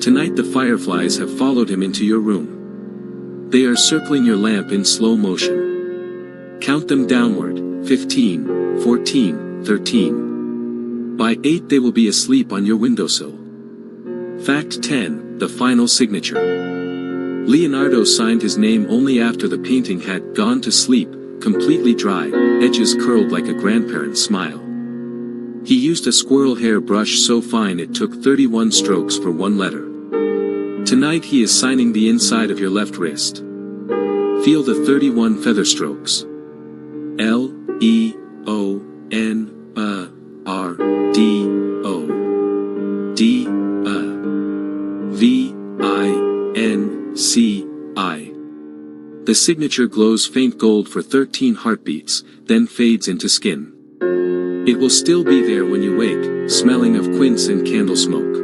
Speaker 1: Tonight the fireflies have followed him into your room. They are circling your lamp in slow motion. Count them downward, 15, 14, 13. By 8 they will be asleep on your windowsill. Fact 10, the final signature. Leonardo signed his name only after the painting had gone to sleep, completely dry, edges curled like a grandparent's smile. He used a squirrel hair brush so fine it took 31 strokes for one letter. Tonight he is signing the inside of your left wrist. Feel the 31 feather strokes. L, E, O, N, R, D, O, D, V, I, N, C, I. The signature glows faint gold for 13 heartbeats, then fades into skin. It will still be there when you wake, smelling of quince and candle smoke.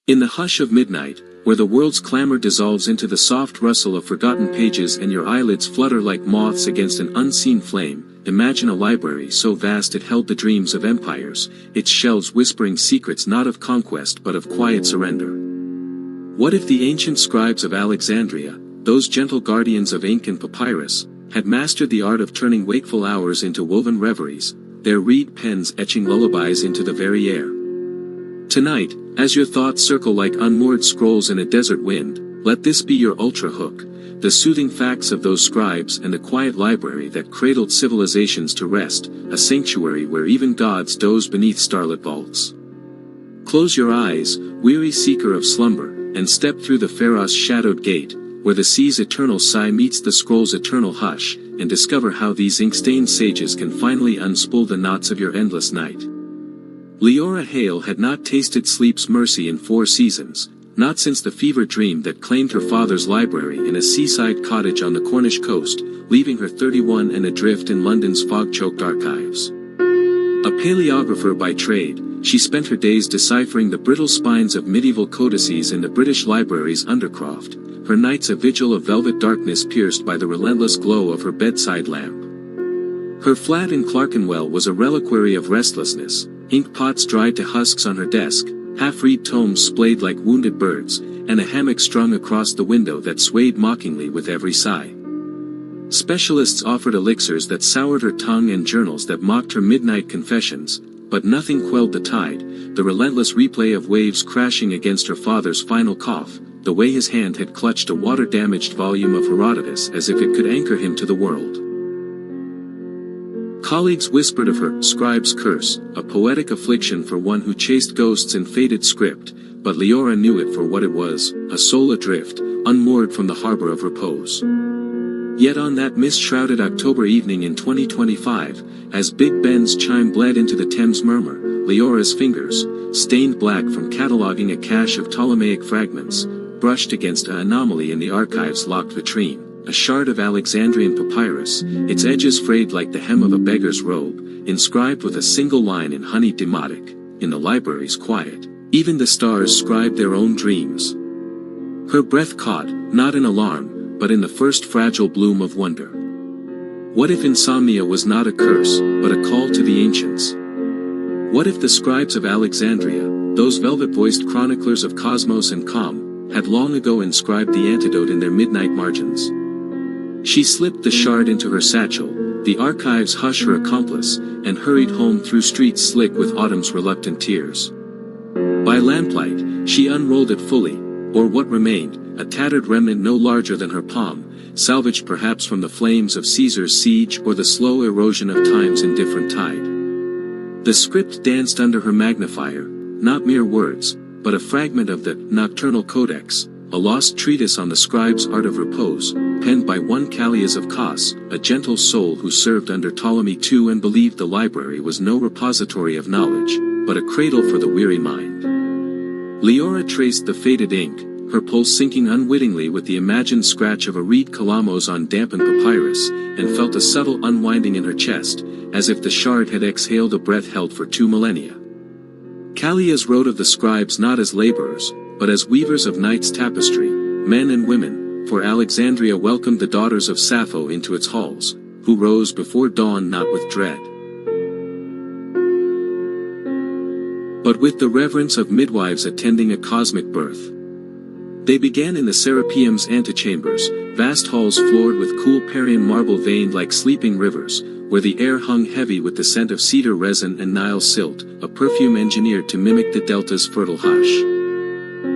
Speaker 1: In the hush of midnight, where the world's clamor dissolves into the soft rustle of forgotten pages and your eyelids flutter like moths against an unseen flame, imagine a library so vast it held the dreams of empires, its shelves whispering secrets not of conquest but of quiet surrender. What if the ancient scribes of Alexandria, those gentle guardians of ink and papyrus, had mastered the art of turning wakeful hours into woven reveries, their reed pens etching lullabies into the very air? Tonight, as your thoughts circle like unmoored scrolls in a desert wind, let this be your ultra hook, the soothing facts of those scribes and the quiet library that cradled civilizations to rest, a sanctuary where even gods doze beneath starlit vaults. Close your eyes, weary seeker of slumber, and step through the pharos-shadowed gate, where the sea's eternal sigh meets the scroll's eternal hush, and discover how these ink-stained sages can finally unspool the knots of your endless night. Leora Hale had not tasted sleep's mercy in 4 seasons, not since the fever dream that claimed her father's library in a seaside cottage on the Cornish coast, leaving her 31 and adrift in London's fog-choked archives. A paleographer by trade, she spent her days deciphering the brittle spines of medieval codices in the British Library's undercroft, her nights a vigil of velvet darkness pierced by the relentless glow of her bedside lamp. Her flat in Clerkenwell was a reliquary of restlessness, ink pots dried to husks on her desk, half-read tomes splayed like wounded birds, and a hammock strung across the window that swayed mockingly with every sigh. Specialists offered elixirs that soured her tongue and journals that mocked her midnight confessions, but nothing quelled the tide, the relentless replay of waves crashing against her father's final cough, the way his hand had clutched a water-damaged volume of Herodotus as if it could anchor him to the world. Colleagues whispered of her scribe's curse, a poetic affliction for one who chased ghosts in faded script, but Leora knew it for what it was, a soul adrift, unmoored from the harbor of repose. Yet on that mist-shrouded October evening in 2025, as Big Ben's chime bled into the Thames murmur, Leora's fingers, stained black from cataloguing a cache of Ptolemaic fragments, brushed against an anomaly in the archive's locked vitrine, a shard of Alexandrian papyrus, its edges frayed like the hem of a beggar's robe, inscribed with a single line in honeyed demotic, in the library's quiet, even the stars scribed their own dreams. Her breath caught, not in alarm, but in the first fragile bloom of wonder. What if insomnia was not a curse, but a call to the ancients? What if the scribes of Alexandria, those velvet-voiced chroniclers of cosmos and calm, had long ago inscribed the antidote in their midnight margins? She slipped the shard into her satchel, the archive's hush her accomplice, and hurried home through streets slick with autumn's reluctant tears. By lamplight, she unrolled it fully, or what remained, a tattered remnant no larger than her palm, salvaged perhaps from the flames of Caesar's siege or the slow erosion of time's indifferent tide. The script danced under her magnifier, not mere words, but a fragment of the Nocturnal Codex, a lost treatise on the scribe's art of repose, penned by one Callias of Kos, a gentle soul who served under Ptolemy II and believed the library was no repository of knowledge, but a cradle for the weary mind. Leora traced the faded ink, her pulse sinking unwittingly with the imagined scratch of a reed calamos on dampened papyrus, and felt a subtle unwinding in her chest, as if the shard had exhaled a breath held for 2 millennia. Callias wrote of the scribes not as laborers, but as weavers of night's tapestry, men and women, for Alexandria welcomed the daughters of Sappho into its halls, who rose before dawn not with dread, but with the reverence of midwives attending a cosmic birth. They began in the Serapeum's antechambers, vast halls floored with cool Parian marble veined like sleeping rivers, where the air hung heavy with the scent of cedar resin and Nile silt, a perfume engineered to mimic the delta's fertile hush.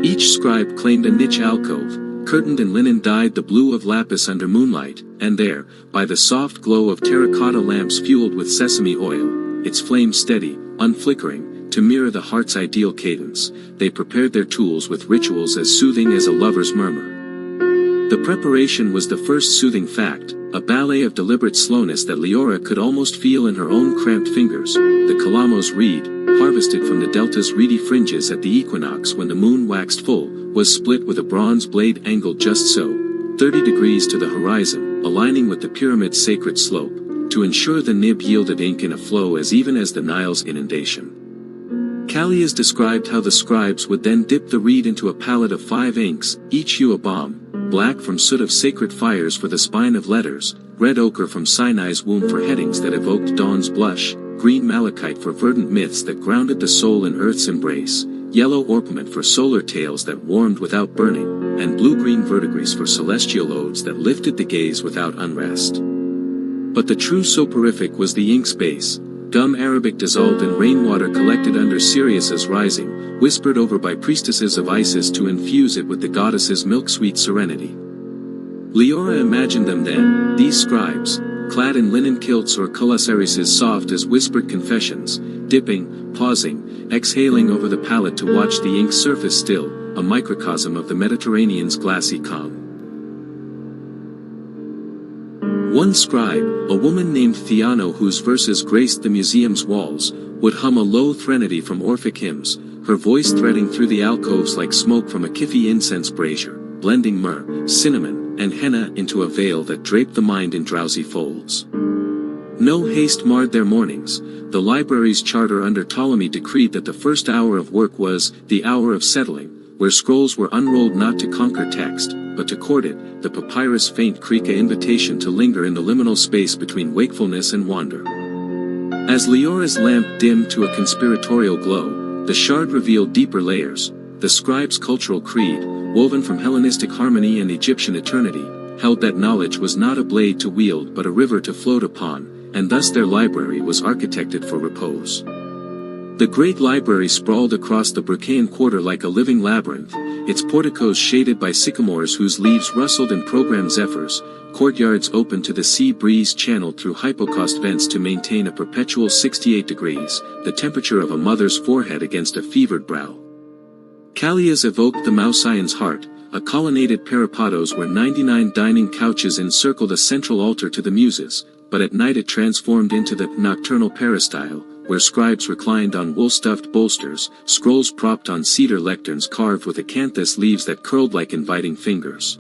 Speaker 1: Each scribe claimed a niche alcove, curtained in linen dyed the blue of lapis under moonlight, and there, by the soft glow of terracotta lamps fueled with sesame oil, its flame steady, unflickering, to mirror the heart's ideal cadence, they prepared their tools with rituals as soothing as a lover's murmur. The preparation was the first soothing fact, a ballet of deliberate slowness that Leora could almost feel in her own cramped fingers. The calamos reed, harvested from the delta's reedy fringes at the equinox when the moon waxed full, was split with a bronze blade angled just so, 30 degrees to the horizon, aligning with the pyramid's sacred slope, to ensure the nib yielded ink in a flow as even as the Nile's inundation. Callias described how the scribes would then dip the reed into a pallet of 5 inks, each hue a balm, black from soot of sacred fires for the spine of letters, red ochre from Sinai's womb for headings that evoked dawn's blush, green malachite for verdant myths that grounded the soul in earth's embrace, yellow orpiment for solar tales that warmed without burning, and blue-green verdigris for celestial odes that lifted the gaze without unrest. But the true soporific was the ink's base, gum Arabic dissolved in rainwater collected under Sirius's rising, whispered over by priestesses of Isis to infuse it with the goddess's milk-sweet serenity. Leora imagined them then, these scribes, clad in linen kilts or culassaries soft as whispered confessions, dipping, pausing, exhaling over the pallet to watch the ink surface still, a microcosm of the Mediterranean's glassy calm. One scribe, a woman named Theano whose verses graced the museum's walls, would hum a low threnody from Orphic hymns, her voice threading through the alcoves like smoke from a Kifi incense brazier, blending myrrh, cinnamon, and henna into a veil that draped the mind in drowsy folds. No haste marred their mornings. The library's charter under Ptolemy decreed that the first hour of work was the hour of settling, where scrolls were unrolled not to conquer text, but to court it, the papyrus faint creak a invitation to linger in the liminal space between wakefulness and wander. As Leora's lamp dimmed to a conspiratorial glow, the shard revealed deeper layers. The scribe's cultural creed, woven from Hellenistic harmony and Egyptian eternity, held that knowledge was not a blade to wield but a river to float upon, and thus their library was architected for repose. The great library sprawled across the Brucaean quarter like a living labyrinth, its porticos shaded by sycamores whose leaves rustled in programmed zephyrs, courtyards open to the sea breeze channeled through hypocaust vents to maintain a perpetual 68 degrees, the temperature of a mother's forehead against a fevered brow. Callias evoked the Mausian's heart, a colonnaded peripatos where 99 dining couches encircled a central altar to the muses, but at night it transformed into the nocturnal peristyle, where scribes reclined on wool-stuffed bolsters, scrolls propped on cedar lecterns carved with acanthus leaves that curled like inviting fingers.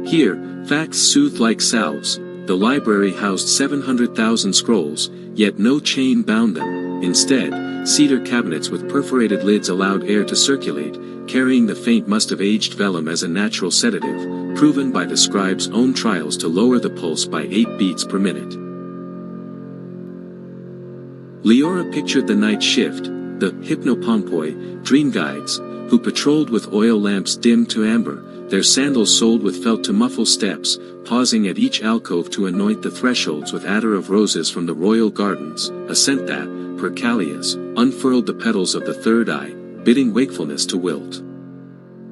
Speaker 1: Here, facts soothed like salves. The library housed 700,000 scrolls, yet no chain bound them. Instead, cedar cabinets with perforated lids allowed air to circulate, carrying the faint must of aged vellum as a natural sedative, proven by the scribe's own trials to lower the pulse by 8 beats per minute. Leora pictured the night shift, the hypnopompoi, dream guides, who patrolled with oil lamps dimmed to amber, their sandals soled with felt to muffle steps, pausing at each alcove to anoint the thresholds with attar of roses from the royal gardens, a scent that, per Callias, unfurled the petals of the third eye, bidding wakefulness to wilt.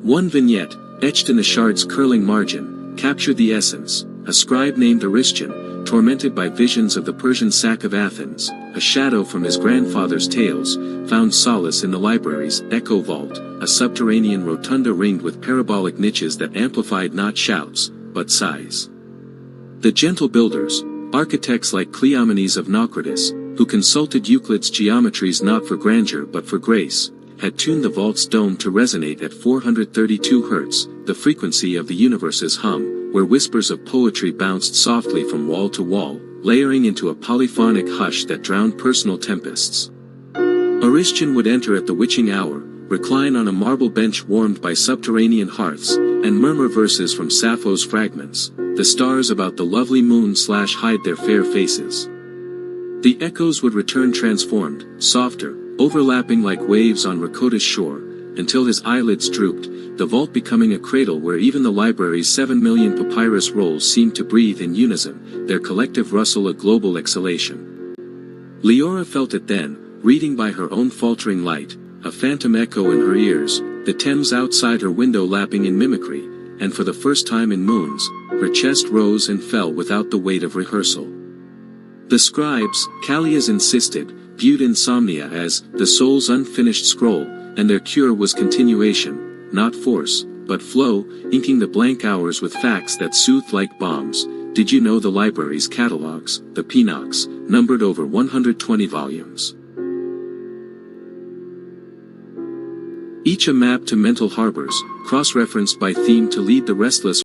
Speaker 1: One vignette, etched in the shard's curling margin, captured the essence. A scribe named Aristion, tormented by visions of the Persian sack of Athens, a shadow from his grandfather's tales, found solace in the library's echo vault, a subterranean rotunda ringed with parabolic niches that amplified not shouts, but sighs. The gentle builders, architects like Cleomenes of Naucratis, who consulted Euclid's geometries not for grandeur but for grace, had tuned the vault's dome to resonate at 432 Hz, the frequency of the universe's hum, where whispers of poetry bounced softly from wall to wall, layering into a polyphonic hush that drowned personal tempests. Aristion would enter at the witching hour, recline on a marble bench warmed by subterranean hearths, and murmur verses from Sappho's fragments. The stars about the lovely moon hide their fair faces. The echoes would return transformed, softer, overlapping like waves on Rakota's shore, until his eyelids drooped, the vault becoming a cradle where even the library's 7 million papyrus rolls seemed to breathe in unison, their collective rustle a global exhalation. Leora felt it then, reading by her own faltering light, a phantom echo in her ears, the Thames outside her window lapping in mimicry, and for the first time in moons, her chest rose and fell without the weight of rehearsal. The scribes, Callias insisted, viewed insomnia as the soul's unfinished scroll, and their cure was continuation, not force, but flow, inking the blank hours with facts that soothed like bombs. Did you know the library's catalogs, the Pinocs, numbered over 120 volumes? Each a map to mental harbors, cross-referenced by theme to lead the restless